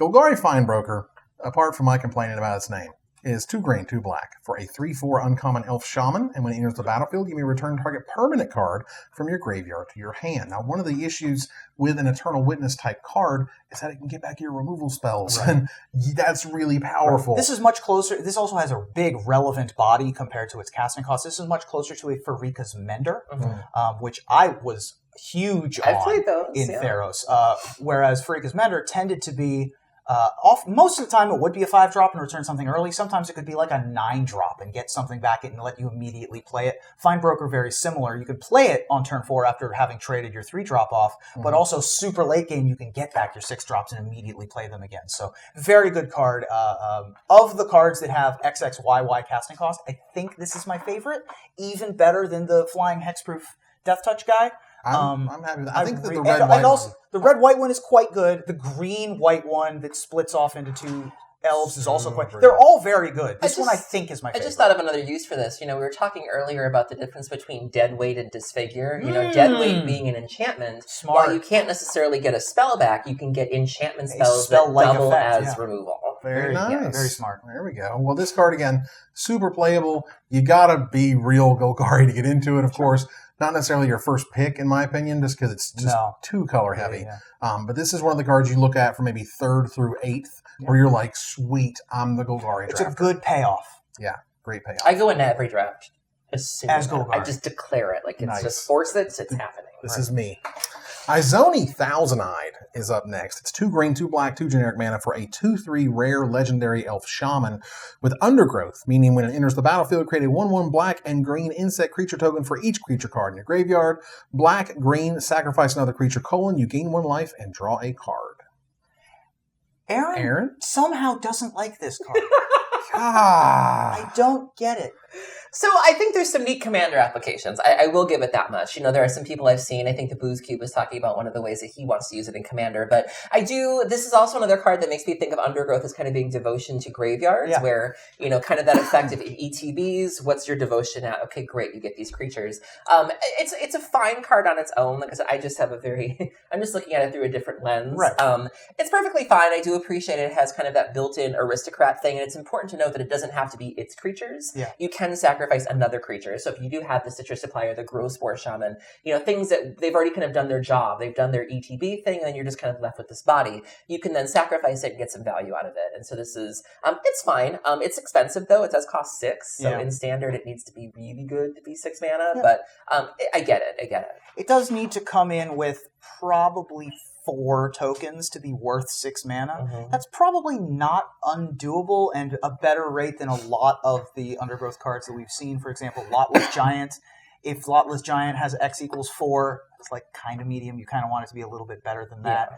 Golgari Fine Broker, apart from my complaining about its name, is 2 green, 2 black for a 3/4 uncommon elf shaman, and when it enters the battlefield, you may return target permanent card from your graveyard to your hand. Now, one of the issues with an Eternal Witness type card is that it can get back your removal spells, and that's really powerful. This is much closer. This also has a big relevant body compared to its casting cost. This is much closer to a Farika's Mender, which I was huge I've played those, in Theros. Whereas Farika's Mender tended to be most of the time it would be a 5-drop and return something early. Sometimes it could be like a 9-drop and get something back and let you immediately play it. Fine Broker, very similar. You can play it on turn 4 after having traded your 3-drop off, but also super late game you can get back your 6-drops and immediately play them again. So very good card. Of the cards that have XXYY casting cost, I think this is my favorite. Even better than the Flying Hexproof Death Touch guy. I'm happy with that. I think that the red-white one... The red-white one is quite good. The green-white one that splits off into 2 elves is also quite... They're all very good. This one I think is my favorite. I just thought of another use for this. We were talking earlier about the difference between Deadweight and Disfigure. Deadweight being an enchantment. Smart. While you can't necessarily get a spell back, you can get enchantment spells that double as removal. Very nice. Yeah, very smart. There we go. Well, this card, again, super playable. You gotta be real Golgari to get into it, of course. Not necessarily your first pick, in my opinion, just because it's just too color heavy. But this is one of the cards you look at from maybe 3rd through 8th, where you're like, sweet, I'm the Golgari It's drafter. a good payoff. Yeah, great payoff. I go into every draft as Golgari. I just declare it. Like, it's just force it, it's happening. This is me. Izoni Thousand-Eyed is up next. It's 2 green, 2 black, 2 generic mana for a 2/3 rare legendary elf shaman with Undergrowth, meaning when it enters the battlefield, create a 1/1 black and green insect creature token for each creature card in your graveyard. Black, green, sacrifice another creature, you gain 1 life and draw a card. Aaron somehow doesn't like this card. God. I don't get it. So I think there's some neat commander applications. I will give it that much. There are some people I've seen. I think the Booze Cube was talking about one of the ways that he wants to use it in commander. But this is also another card that makes me think of Undergrowth as kind of being devotion to graveyards, where, kind of that effect of ETBs. What's your devotion at? Okay, great. You get these creatures. It's a fine card on its own. Like I said, I just have I'm just looking at it through a different lens. Right. It's perfectly fine. I do appreciate it. It has kind of that built-in aristocrat thing. And it's important to note that it doesn't have to be its creatures. Yeah. You can sacrifice another creature. So if you do have the Citrus Supplier, the Growspore Shaman, things that they've already kind of done their job. They've done their ETB thing, and then you're just kind of left with this body. You can then sacrifice it and get some value out of it. And so this is, it's fine. It's expensive though. It does cost 6. So in standard, it needs to be really good to be 6 mana. Yeah. But I get it. It does need to come in with probably 4 tokens to be worth 6 mana. Mm-hmm. That's probably not undoable and a better rate than a lot of the Undergrowth cards that we've seen. For example, Lotless Giant. If Lotless Giant has X equals 4, it's like kind of medium. You kind of want it to be a little bit better than that.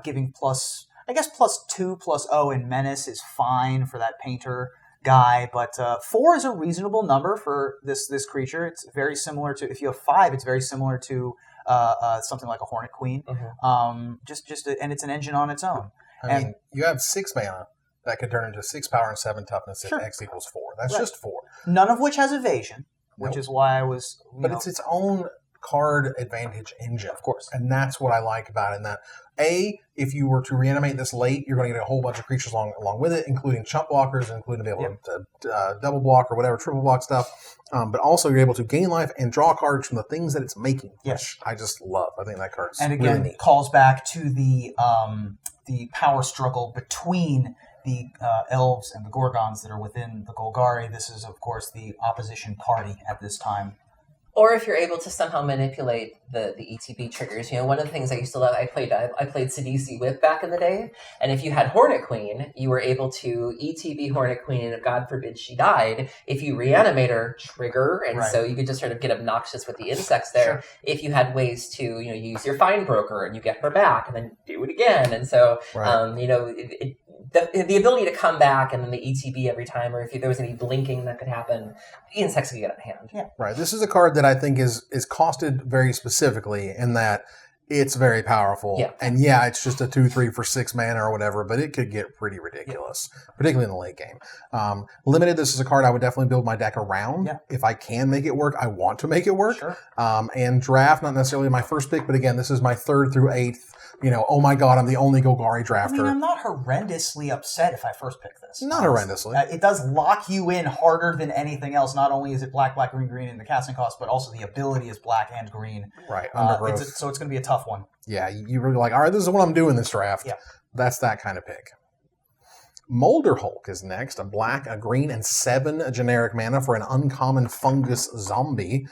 Giving +2/+0 in Menace is fine for that painter guy, but 4 is a reasonable number for this creature. It's very similar to, if you have 5, it's very similar to something like a Hornet Queen. Mm-hmm. And it's an engine on its own. I mean, you have 6 mana that could turn into 6 power and 7 toughness if X equals 4. That's just 4. None of which has evasion, which is why I was... It's its own card advantage engine. Of course. And that's what I like about it. And that, if you were to reanimate this late, you're going to get a whole bunch of creatures along with it, including chump blockers, including to be able to double block or whatever, triple block stuff. But also you're able to gain life and draw cards from the things that it's making, which I just love. I think that card's and again, really neat. Calls back to the power struggle between the elves and the Gorgons that are within the Golgari. This is, of course, the opposition party at this time. Or if you're able to somehow manipulate the ETB triggers. One of the things I used to love, I played Sidisi with back in the day, and if you had Hornet Queen, you were able to ETB Hornet Queen, and if God forbid she died, if you reanimate her, trigger, and so you could just sort of get obnoxious with the insects there. Sure. If you had ways to, use your Fine Broker, and you get her back, and then do it again, and so, the ability to come back and then the ETB every time, or if there was any blinking that could happen, insects could get out of hand. Yeah. Right. This is a card that I think is costed very specifically in that it's very powerful. Yeah. And it's just a 2/3 for 6 mana or whatever, but it could get pretty ridiculous, particularly in the late game. Limited, this is a card I would definitely build my deck around. Yeah. If I can make it work, I want to make it work. Sure. And draft, not necessarily my first pick, but again, this is my 3rd through 8th. Oh my God, I'm the only Golgari drafter. I mean, I'm not horrendously upset if I first pick this. Not horrendously. It does lock you in harder than anything else. Not only is it black, green in the casting cost, but also the ability is black and green. Right, Undergrowth. So it's going to be a tough one. Yeah, you really like, all right, this is what I'm doing this draft. Yeah. That's that kind of pick. Molder Hulk is next. A black, a green, and 7 generic mana for an uncommon fungus zombie.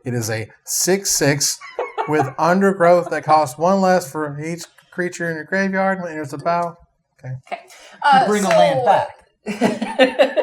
It is a 6/6 with Undergrowth that costs 1 less for each creature in your graveyard when it enters the battle. Okay. You bring a land back.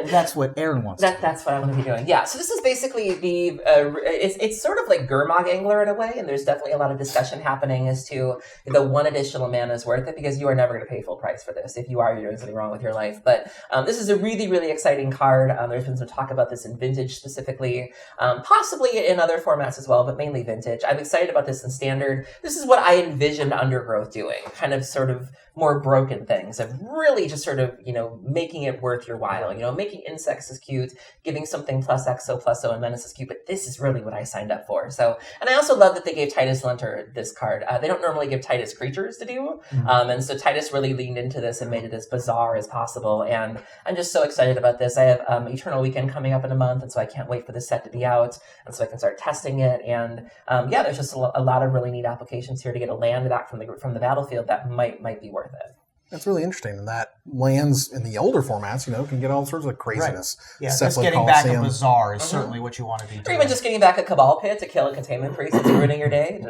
That's what Aaron wants. That's what I want to be doing. Yeah. So this is basically it's sort of like Gurmag Angler in a way, and there's definitely a lot of discussion happening as to the 1 additional mana is worth it, because you are never going to pay full price for this. If you are, you're doing something wrong with your life. But this is a really, really exciting card. There's been some talk about this in Vintage specifically, possibly in other formats as well, but mainly Vintage. I'm excited about this in Standard. This is what I envisioned Undergrowth doing, kind of sort of more broken things, of really just sort of, making it worth your while. Making insects is cute, giving something +X, and Menace is cute, but this is really what I signed up for. So, and I also love that they gave Titus Lunter this card. They don't normally give Titus creatures to do, and so Titus really leaned into this and made it as bizarre as possible, and I'm just so excited about this. I have Eternal Weekend coming up in a month, and so I can't wait for this set to be out, and so I can start testing it, and there's just a lot of really neat applications here to get a land back from the battlefield that might be worth it. That's really interesting, and that lands in the older formats, can get all sorts of craziness. Right. Yeah, just getting back a bazaar is certainly what you want to be doing. Or even just getting back a Cabal Pit to kill a Containment Priest that's ruining your day.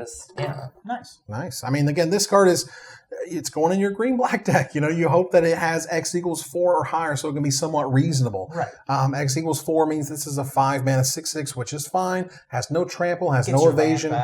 Nice. I mean, again, this card it's going in your green-black deck. You hope that it has X equals 4 or higher, so it can be somewhat reasonable. Right. X equals 4 means this is a 5 mana 6/6, which is fine. Has no trample, has no evasion.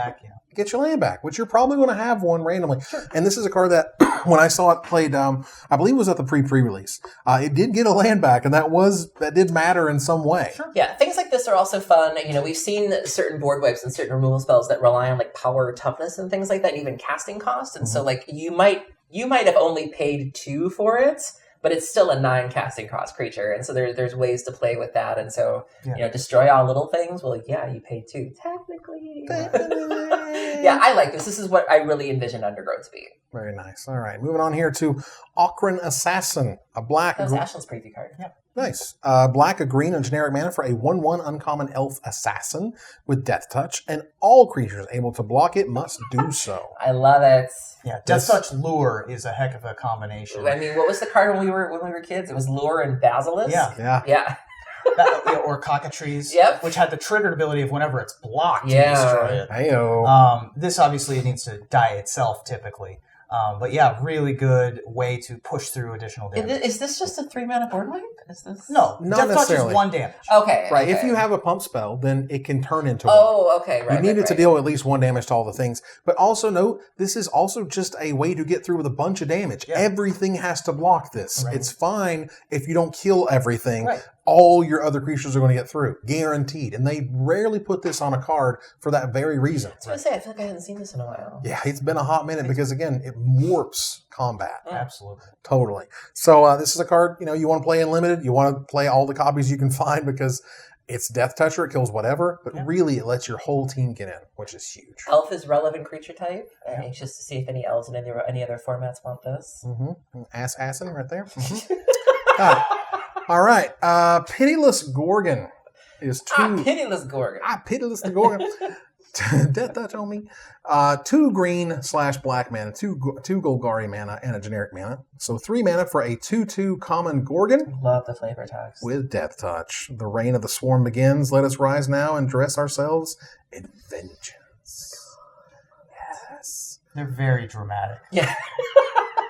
get your land back, which you're probably going to have one randomly. Sure. And this is a card that, when I saw it played, I believe it was at the pre-release, it did get a land back, and that did matter in some way. Sure. Yeah, things like this are also fun. You know, we've seen certain board wipes and certain removal spells that rely on like power, toughness, and things like that, and even casting cost. And so, like, you might have only paid 2 for it, but it's still a 9 casting cost creature, and so there's ways to play with that. And so, you know, destroy all little things. Well, yeah, you paid 2 technically. Yeah, I like this. This is what I really envisioned Undergrowth to be. Very nice. All right, moving on here to Okran Assassin, a black. That was Ashlen's preview card. Yeah. Nice. Black, a green, and generic mana for a 1/1 uncommon elf assassin with Death Touch, and all creatures able to block it must do so. I love it. Yeah, Death Touch Lure is a heck of a combination. I mean, what was the card when we were kids? It was Lure and Basilisk. Yeah. Or Cockatrice, which had the triggered ability of whenever it's blocked, you destroy it. Hey-o. This obviously needs to die itself, typically. But yeah, really good way to push through additional damage. Is this just a 3-mana board wipe? Is this? No, not Death necessarily. Touch is 1 damage. Okay. Right, okay. if you have a pump spell, then it can turn into okay, right. You need it to deal at least 1 damage to all the things. But also note, this is also just a way to get through with a bunch of damage. Yeah. Everything has to block this. Right. It's fine if you don't kill everything. Right. All your other creatures are going to get through. Guaranteed. And they rarely put this on a card for that very reason. I was going to say, I feel like I haven't seen this in a while. Yeah, it's been a hot minute because, again, it warps combat. Absolutely. Totally. So this is a card, you want to play in limited. You want to play all the copies you can find because it's Death Toucher. It kills whatever. But really, it lets your whole team get in, which is huge. Elf is relevant creature type. I'm anxious to see if any elves in any other formats want this. Mm-hmm. Assassin right there. Mm-hmm. All right. Pitiless Gorgon is 2. Pitiless Gorgon. Pitiless Gorgon. Death Touch on me. 2 green/black mana, 2 Golgari mana, and a generic mana. So 3 mana for a 2/2 common Gorgon. Love the flavor text. With Death Touch. The reign of the swarm begins. Let us rise now and dress ourselves in vengeance. Yes. They're very dramatic. Yeah.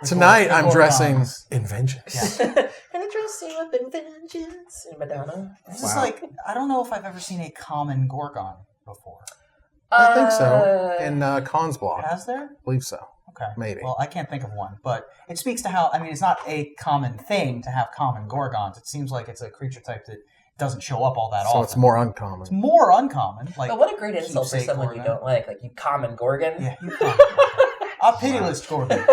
Tonight I'm dressing in vengeance. Yeah. And I dress you up in vengeance. In Madonna. This is like, I don't know if I've ever seen a common Gorgon before. I think so. In Khan's block. Has there? I believe so. Okay. Maybe. Well, I can't think of one, but it speaks to how, it's not a common thing to have common Gorgons. It seems like it's a creature type that doesn't show up all that often. So it's more uncommon. It's more uncommon. But what a great insult for someone Gorgon. You don't like. Like, you common Gorgon. Yeah, you common Gorgon. A pitiless Gorgon.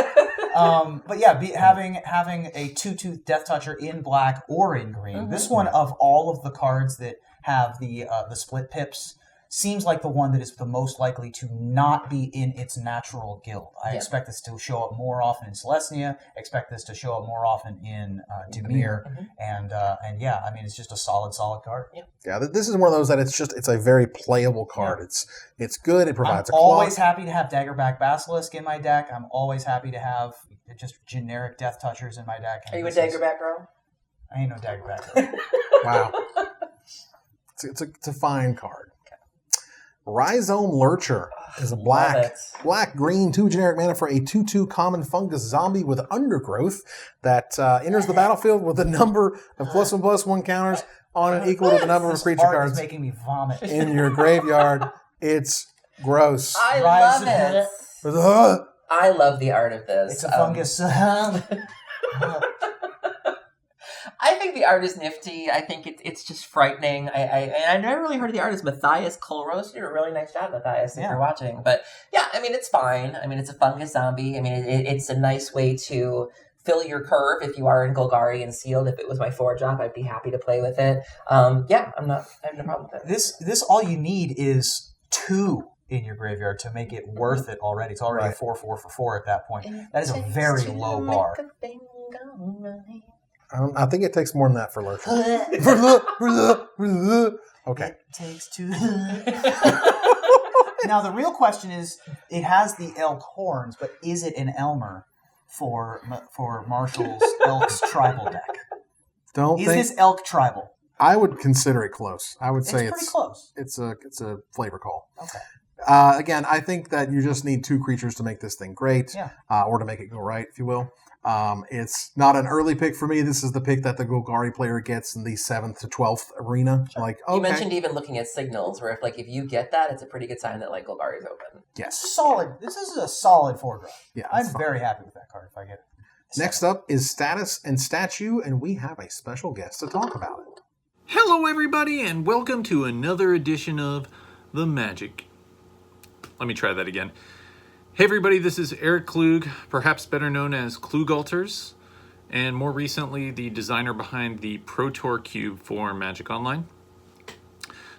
But yeah, having a 2/2 Death Toucher in black or in green. Mm-hmm. This one, of all of the cards that have the split pips, seems like the one that is the most likely to not be in its natural guild. I expect this to show up more often in Celestia. I expect this to show up more often in Dimir. Mm-hmm. And yeah, it's just a solid card. Yeah, this is one of those that it's a very playable card. Yeah. It's good. It provides I'm always happy to have Daggerback Basilisk in my deck. I'm always happy to have just generic Death Touchers in my deck. Are you a Daggerback girl? I ain't no Daggerback girl. Wow. It's a fine card. Rhizome Lurcher is a black-green 2 generic mana for a 2/2 common fungus zombie with undergrowth that enters the battlefield with a number of +1/+1 counters on and equal to the number of creature cards. Is making me vomit in your graveyard. It's gross. I love it. I love the art of this. It's a fungus. I think the art is nifty. I think it's just frightening. I never really heard of the artist Matthias Kohlroas. You did a really nice job, Matthias, if you're watching. But yeah, it's fine. It's a fungus zombie. It's a nice way to fill your curve if you are in Golgari and Sealed. If it was my 4-drop, I'd be happy to play with it. I have no problem with it. This all you need is 2 in your graveyard to make it worth it already. It's already a 4/4 for 4 at that point. That is a very low bar. I think it takes more than that for Lurcher. Okay. It takes 2. Now, the real question is, it has the elk horns, but is it an Elmer for Marshall's Elk's tribal deck? Is this elk tribal? I would consider it close. I would say it's pretty close. It's a flavor call. Okay. Again, I think that you just need 2 creatures to make this thing great, or to make it go right, if you will. It's not an early pick for me. This is the pick that the Golgari player gets in the 7th to 12th arena. Like, okay. You mentioned even looking at signals, where if you get that, it's a pretty good sign that Golgari's open. Yes. Solid. This is a solid 4-drop. Yeah, I'm very happy with that card if I get it. Next up is Status and Statue, and we have a special guest to talk about it. Hello everybody, and welcome to another edition of The Magic. Let me try that again. Hey everybody, this is Eric Klug, perhaps better known as Klug Alters, and more recently the designer behind the Pro Tour Cube for Magic Online.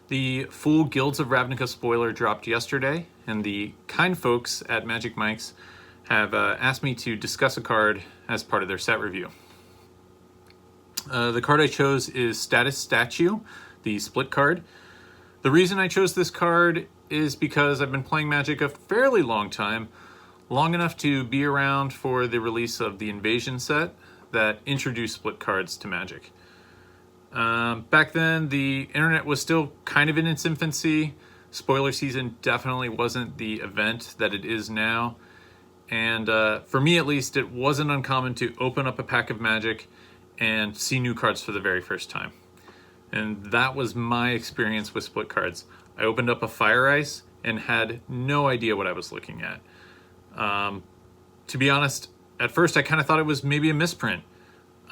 The full Guilds of Ravnica spoiler dropped yesterday, and the kind folks at Magic Mike's have asked me to discuss a card as part of their set review. The card I chose is Status Statue, the split card. The reason I chose this card is because I've been playing Magic a fairly long time, long enough to be around for the release of the Invasion set that introduced split cards to Magic. Back then, the internet was still kind of in its infancy. Spoiler season definitely wasn't the event that it is now. And for me at least, it wasn't uncommon to open up a pack of Magic and see new cards for the very first time. And that was my experience with split cards. I opened up a Fire Ice and had no idea what I was looking at. To be honest, at first I kind of thought it was maybe a misprint.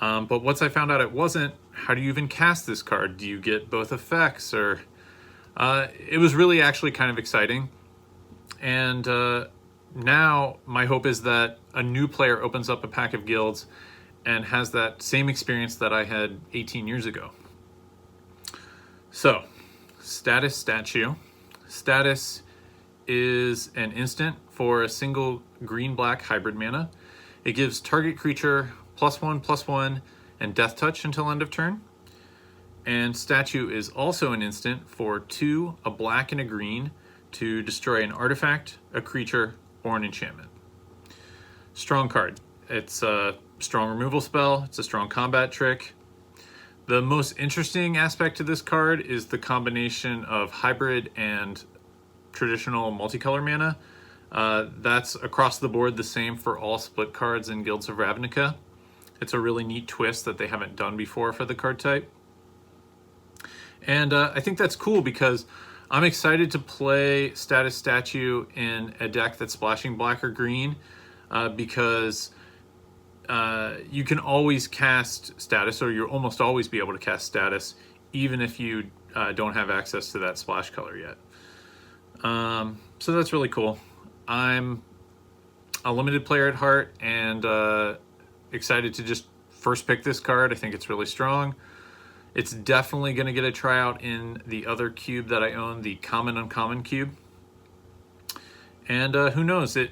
But once I found out it wasn't, how do you even cast this card? Do you get both effects? Or it was really actually kind of exciting. And now my hope is that a new player opens up a pack of Guilds and has that same experience that I had 18 years ago. So, Status Statue. Status is an instant for a single green-black hybrid mana. It gives target creature +1/+1 and Death Touch until end of turn. And Statue is also an instant for 2, a black and a green, to destroy an artifact, a creature, or an enchantment. Strong card. It's a strong removal spell. It's a strong combat trick. The most interesting aspect to this card is the combination of hybrid and traditional multicolor mana. That's across the board the same for all split cards in Guilds of Ravnica. It's a really neat twist that they haven't done before for the card type. And I think that's cool because I'm excited to play Status Statue in a deck that's splashing black or green because you can always cast Status, or you'll almost always be able to cast Status, even if you don't have access to that splash color yet. So that's really cool. I'm a limited player at heart and excited to just first pick this card. I think it's really strong. It's definitely going to get a tryout in the other cube that I own, the Common Uncommon cube. And who knows, it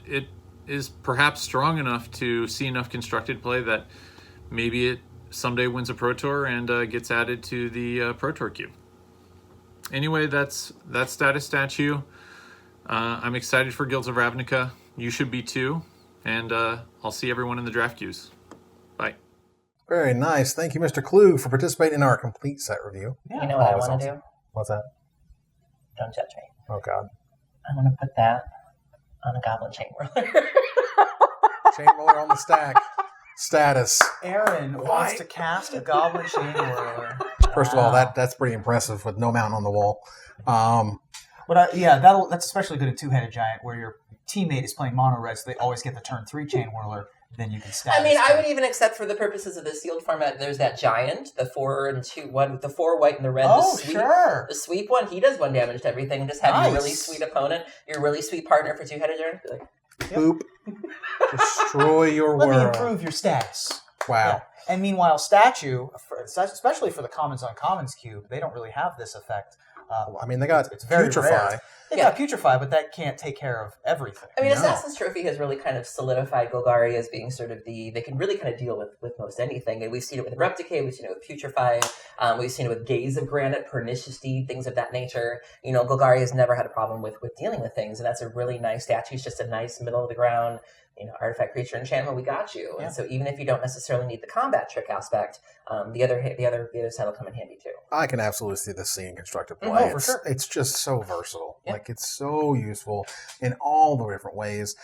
is perhaps strong enough to see enough constructed play that maybe it someday wins a Pro Tour and gets added to the Pro Tour cube. Anyway, that's Status Statue. I'm excited for Guilds of Ravnica. You should be too. And I'll see everyone in the draft queues. Bye. Very nice. Thank you, Mr. Klug, for participating in our complete set review. Yeah, you know what I want to do? What's that? Don't judge me. Oh, God. I'm going to put that on a Goblin Chain Whirler. Chain Whirler on the stack. Status. Aaron wants to cast a Goblin Chain Whirler. First of all, that's pretty impressive with no mountain on the wall. But that's especially good in Two-Headed Giant, where your teammate is playing mono red, so they always get the turn 3 Chain Whirler. Then you can status. I mean, I would even accept for the purposes of the sealed format. There's that giant, the 4 and 2, 1, the 4 white and the red. Oh, the sweep, sure. The sweep one, he does 1 damage to everything. And just have your really sweet opponent, your really sweet partner for Two-Headed Giant. Like, boop. Destroy your world. Let me improve your status. Wow. Yeah. And meanwhile, Statue, especially for the Commons on Commons cube, they don't really have this effect. I mean, they got it's very Putrefy. Rare. They got Putrefy, but that can't take care of everything. I mean, Assassin's Trophy has really kind of solidified Golgari as being sort of they can really kind of deal with most anything. And we've seen it with Replicate, we've seen it with Putrefy, we've seen it with Gaze of Granite, Pernicious Deed, things of that nature. You know, Golgari has never had a problem with dealing with things, and that's a really nice statue. It's just a nice middle of the ground, artifact, creature, enchantment, we got you. Yeah. And so even if you don't necessarily need the combat trick aspect, the other side will come in handy too. I can absolutely see this seeing constructive play. For sure. It's just so versatile. Yeah. Like, it's so useful in all the different ways.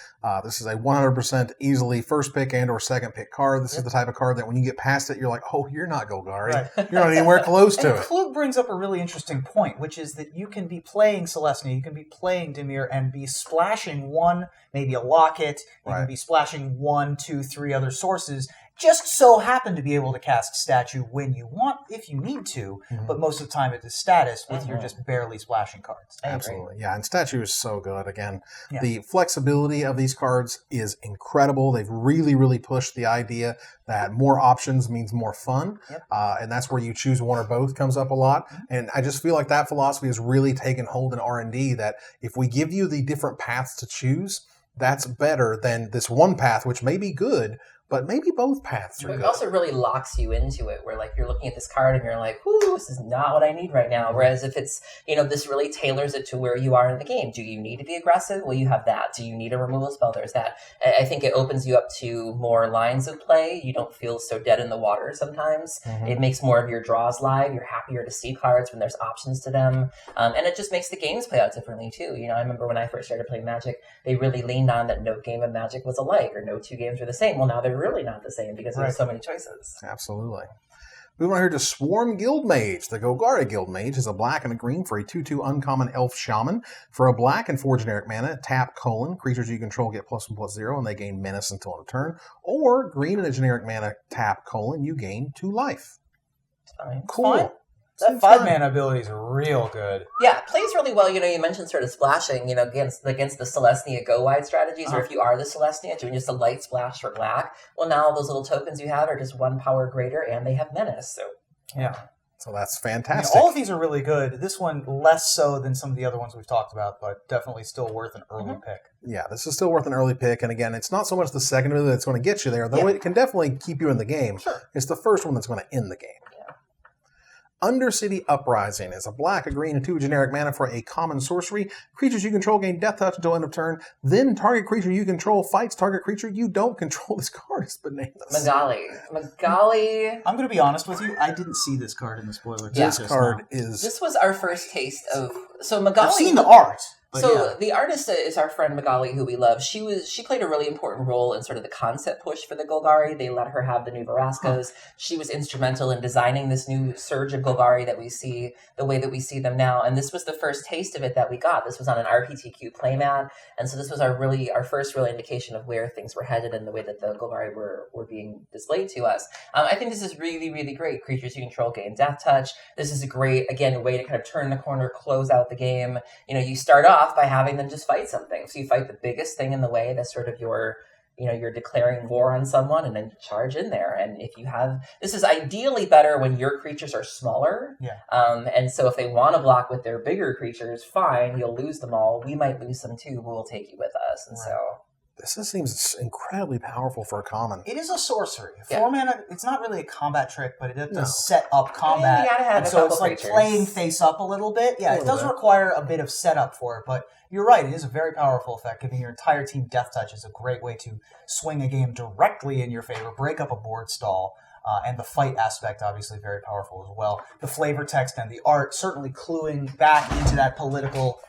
This is a 100% easily first pick and or second pick card. This is the type of card that when you get past it, you're like, oh, you're not Golgari. Right. You're not anywhere close to it. Klug brings up a really interesting point, which is that you can be playing Celestia, you can be playing Dimir, and be splashing one, maybe a Locket, you can be splashing 1, 2, 3 other sources, just so happen to be able to cast Statue when you want, if you need to, but most of the time it is status with your just barely splashing cards. Absolutely. Yeah, and Statue is so good. Again, the flexibility of these cards is incredible. They've really, really pushed the idea that more options means more fun, and that's where you choose one or both comes up a lot. And I just feel like that philosophy has really taken hold in R&D, that if we give you the different paths to choose, that's better than this one path, which may be good, but maybe both paths are good. It also really locks you into it, where like you're looking at this card and you're like, "Ooh, this is not what I need right now." Whereas if it's, this really tailors it to where you are in the game. Do you need to be aggressive? Well, you have that. Do you need a removal spell? There's that. I think it opens you up to more lines of play. You don't feel so dead in the water sometimes. It makes more of your draws live. You're happier to see cards when there's options to them. And it just makes the games play out differently too. I remember when I first started playing Magic, they really leaned on that no game of Magic was alike, or no two games were the same. Well, now they're really not the same because there's so many choices. Absolutely. Moving on here to Swarm Guild Mage. The Golgari Guild Mage is a black and a green for a 2/2 uncommon elf shaman. For a black and 4 generic mana, tap : creatures you control get +1/+0 and they gain menace until end of turn. Or green and a generic mana, tap : you gain 2 life. Cool. Fine. That 5-mana ability is real good. Yeah, it plays really well. You mentioned sort of splashing, against the Celestia go-wide strategies, or if you are the Celestia, doing just a light splash for black. Well, now all those little tokens you have are just 1 power greater, and they have menace. So So that's fantastic. All of these are really good. This one less so than some of the other ones we've talked about, but definitely still worth an early pick. Yeah, this is still worth an early pick. And again, it's not so much the second one that's going to get you there, though it can definitely keep you in the game. Sure. It's the first one that's going to end the game. Undercity Uprising is a black, a green, and 2 generic mana for a common sorcery. Creatures you control gain death touch until end of turn. Then target creature you control fights target creature you don't control. This card is bananas. Magali. I'm going to be honest with you. I didn't see this card in the spoiler. This card is... This was our first taste of... So Magali... I've seen the art. The artist is our friend Magali, who we love. She played a really important role in sort of the concept push for the Golgari. They let her have the new Verascos. She was instrumental in designing this new surge of Golgari that we see, the way that we see them now. And this was the first taste of it that we got. This was on an RPTQ playmat. And so this was our first real indication of where things were headed and the way that the Golgari were being displayed to us. I think this is really, really great. Creatures you control gain death touch. This is a great, again, way to kind of turn the corner, close out the game. You start off by having them just fight something. So you fight the biggest thing in the way, that's sort of you're declaring war on someone, and then charge in there. And if you have, this is ideally better when your creatures are smaller. And so if they want to block with their bigger creatures, fine, you'll lose them all. We might lose them too, but we'll take you with us. And so this just seems incredibly powerful for a common. It is a sorcery. 4 mana, it's not really a combat trick, but it does set up combat. You gotta have so it's like creatures. playing face up a little bit. Yeah, it does require a bit of setup for it, but you're right, it is a very powerful effect. Giving your entire team death touch is a great way to swing a game directly in your favor, break up a board stall. And the fight aspect, obviously, very powerful as well. The flavor text and the art certainly cluing back into that political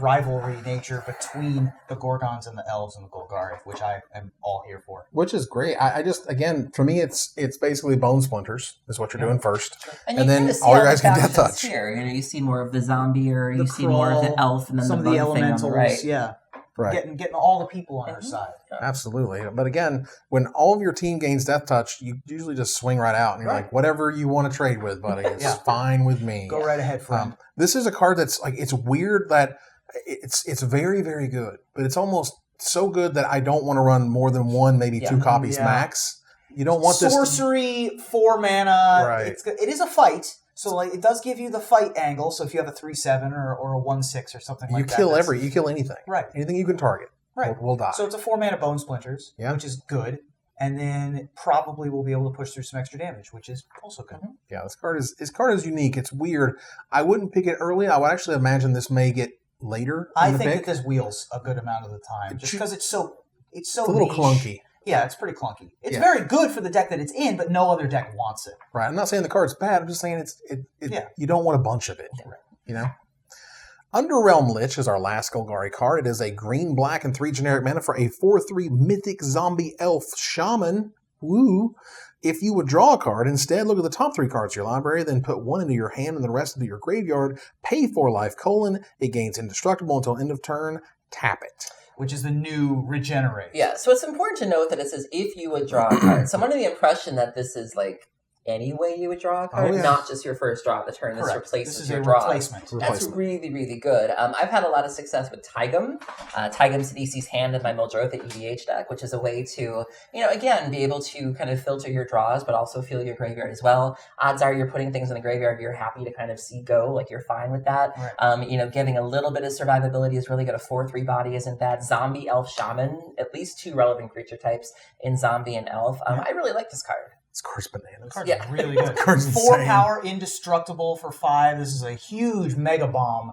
rivalry nature between the Gorgons and the Elves and the Golgari, which I am all here for. Which is great. I just, again, for me, it's basically bone splinters is what you're doing first. And then all your guys get death touch. Here. You see more of the zombie, or you see more of the elf, and then some the of the bug thing on the elementals, right. Right. Getting all the people on her side. Absolutely. But again, when all of your team gains death touch, you usually just swing right out. And you're like, whatever you want to trade with, buddy, it's fine with me. Go right ahead, friend. This is a card that's like, it's weird that it's very, very good. But it's almost so good that I don't want to run more than 1, maybe 2 copies max. You don't want Sorcery, 4 mana. Right. It is a fight. So it does give you the fight angle. So if you have a 3/7 or a 1/6 or something like that. You kill anything. Right. Anything you can target. Right. Will die. So it's a 4 mana Bone Splinters, which is good. And then probably we'll be able to push through some extra damage, which is also good. Yeah, this card is unique. It's weird. I wouldn't pick it early. I would actually imagine this may get later. I think that this wheels a good amount of the time. Just because it's a little niche. clunky. Yeah, it's pretty clunky. It's very good for the deck that it's in, but no other deck wants it. Right. I'm not saying the card's bad. I'm just saying you don't want a bunch of it. You know? Underrealm Lich is our last Golgari card. It is a green, black, and 3 generic mana for a 4/3 mythic zombie elf shaman. Woo! If you would draw a card, instead look at the top 3 cards of your library, then put 1 into your hand and the rest into your graveyard. Pay 4 life, it gains indestructible until end of turn. Tap it. Which is the new regenerate. Yeah, so it's important to note that it says if you would draw a card. So I'm under the impression that this is like any way you would draw a card, not just your first draw of the turn. This replaces your draw. That's really, really good. I've had a lot of success with Tigum. Tigum Sidisi's Hand in my Mildrotha EDH deck, which is a way to, again, be able to kind of filter your draws, but also feel your graveyard as well. Odds are you're putting things in the graveyard you're happy to kind of see go, like you're fine with that. Right. Giving a little bit of survivability is really good. A 4/3 body isn't bad. Zombie, Elf, Shaman, at least 2 relevant creature types in Zombie and Elf. I really like this card. This card's bananas. Card's really good. 4 power, indestructible for 5. This is a huge mega bomb.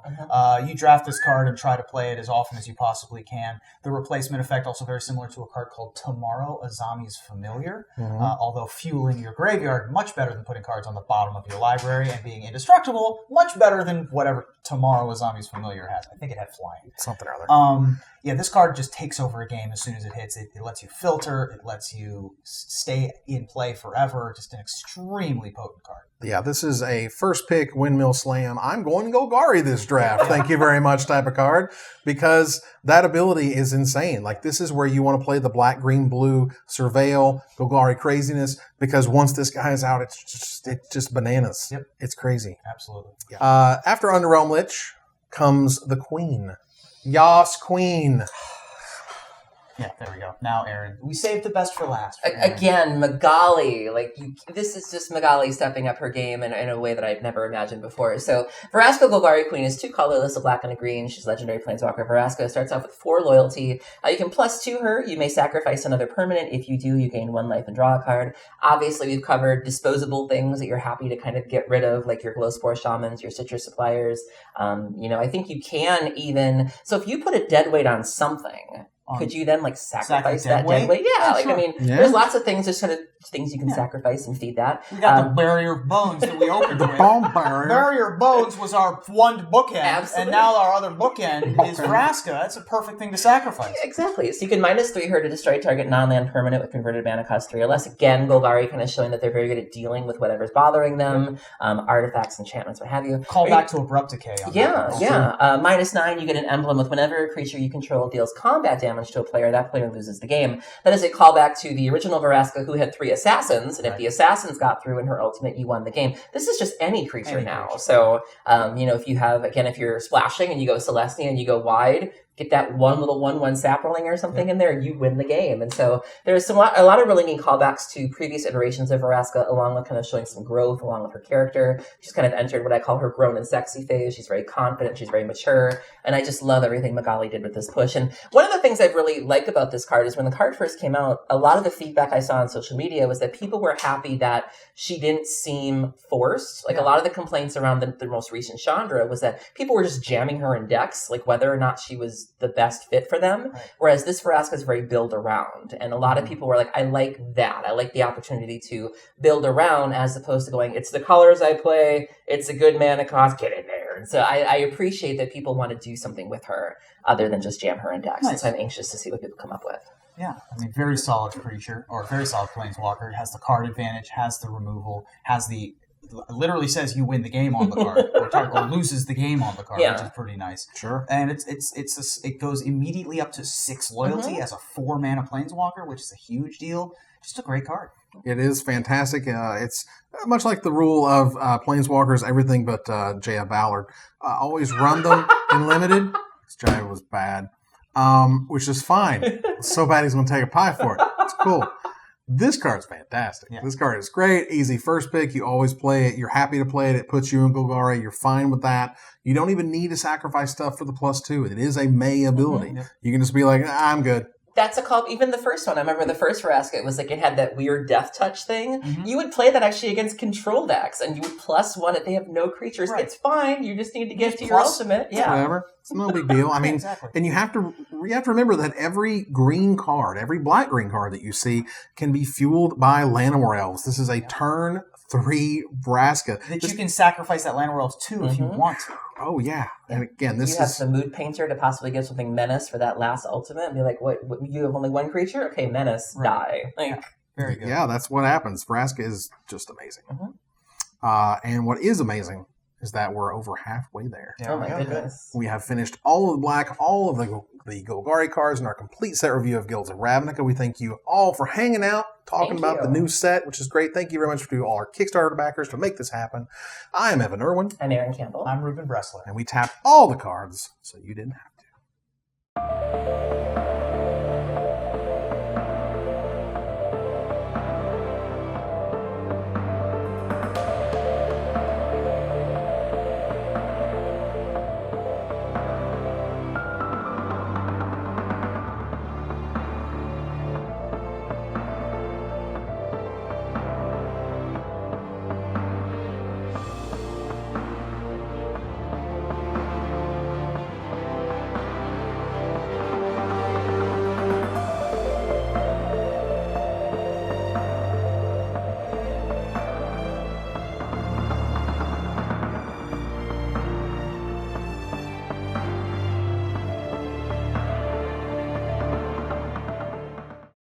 You draft this card and try to play it as often as you possibly can. The replacement effect also very similar to a card called Tomorrow, a Zombie's Familiar. Although fueling your graveyard, much better than putting cards on the bottom of your library, and being indestructible, much better than whatever Tomorrow, a Zombie's Familiar has. I think it had flying. Something or other. Yeah, this card just takes over a game as soon as it hits. It lets you filter. It lets you stay in play forever. Just an extremely potent card. Yeah, this is a first pick windmill slam. I'm going to Golgari this draft. Thank you very much type of card, because that ability is insane. Like, this is where you want to play the black, green, blue, surveil, Golgari craziness, because once this guy is out, it's just bananas. Yep. It's crazy. Absolutely. Yeah. After Underrealm Lich comes the Queen. Yas Queen. Yeah, there we go. Now, Aaron, we saved the best for last. Again, Magali. This is just Magali stepping up her game in a way that I've never imagined before. So, Vraska Golgari Queen is 2 colorless, a black and a green. She's legendary planeswalker. Vraska starts off with 4 loyalty. You can +2 her. You may sacrifice another permanent. If you do, you gain 1 life and draw a card. Obviously, we've covered disposable things that you're happy to kind of get rid of, like your Glowspore Shamans, your Citrus Suppliers. I think you can even... So, if you put a dead weight on something... Could you then sacrifice that dead weight? Yeah, sure. There's lots of things. There's kind of things you can sacrifice and feed that. We got the Barrier of Bones that we opened with. Bone barrier. Barrier of Bones was our one bookend, Absolutely. And now our other bookend is Vraska. That's a perfect thing to sacrifice. Exactly. So you can -3 her to destroy target non-land permanent with converted mana cost 3 or less. Again, Golgari kind of showing that they're very good at dealing with whatever's bothering them, artifacts, enchantments, what have you. Call back to Abrupt Decay. -9, you get an emblem with whenever a creature you control deals combat damage to a player, that player loses the game. That is a callback to the original Vraska, who had 3 assassins, and if the assassins got through in her ultimate, you won the game. This is just any creature now. So, if you have, again, if you're splashing and you go Celestia and you go wide, get that one little 1/1 Saproling or something in there, you win the game. And so there's a lot of really neat callbacks to previous iterations of Vraska, along with kind of showing some growth along with her character. She's kind of entered what I call her grown and sexy phase. She's very confident. She's very mature. And I just love everything Magali did with this push. And one of the things I really like about this card is when the card first came out, a lot of the feedback I saw on social media was that people were happy that she didn't seem forced. A lot of the complaints around the most recent Chandra was that people were just jamming her in decks, whether or not she was the best fit for them. Right. Whereas this Vraska is very build around. And a lot of people were like, I like that. I like the opportunity to build around as opposed to going, it's the colors I play, it's a good mana cost, get in there. And so I appreciate that people want to do something with her other than just jam her in decks. Nice. And so I'm anxious to see what people come up with. Yeah, very solid creature, or very solid planeswalker. It has the card advantage, has the removal, literally says you win the game on the card, or loses the game on the card, which is pretty nice. Sure. And it goes immediately up to 6 loyalty as a 4 mana planeswalker, which is a huge deal. Just a great card. It is fantastic. It's much like the rule of planeswalkers, everything but Jaya Ballard. Always run them in limited. Jaya was bad, which is fine. So bad he's going to take a pie for it. It's cool. This card's fantastic. Yeah. This card is great. Easy first pick. You always play it. You're happy to play it. It puts you in Golgari. You're fine with that. You don't even need to sacrifice stuff for the +2. It is a May ability. Mm-hmm. You can just be like, I'm good. That's a call. Even the first one, I remember the first Vraska, it was it had that weird death touch thing. Mm-hmm. You would play that actually against control decks, and you would +1 if they have no creatures. Right. It's fine. You just need to get to your ultimate. Yeah, whatever. It's no big deal. I mean, exactly. And you have to remember that every green card, every black-green card that you see can be fueled by Llanowar Elves. This is a turn 3 Vraska. That you can sacrifice that land world too if you want to. Oh, yeah. And again, this you have is... the Mood Painter to possibly give something Menace for that last ultimate and be like, what you have only 1 creature? Okay, Menace, die. Like, Very good. Yeah, that's what happens. Vraska is just amazing. And what is amazing is that we're over halfway there. oh my goodness. We have finished all of the black, all of the Golgari cards, and our complete set review of Guilds of Ravnica. We thank you all for hanging out, talking Thank about you. the new set, which is great. Thank you very much to all our Kickstarter backers to make this happen. I am Evan Irwin, I'm Aaron Campbell. I'm Ruben Bressler. and we tapped all the cards so you didn't have to.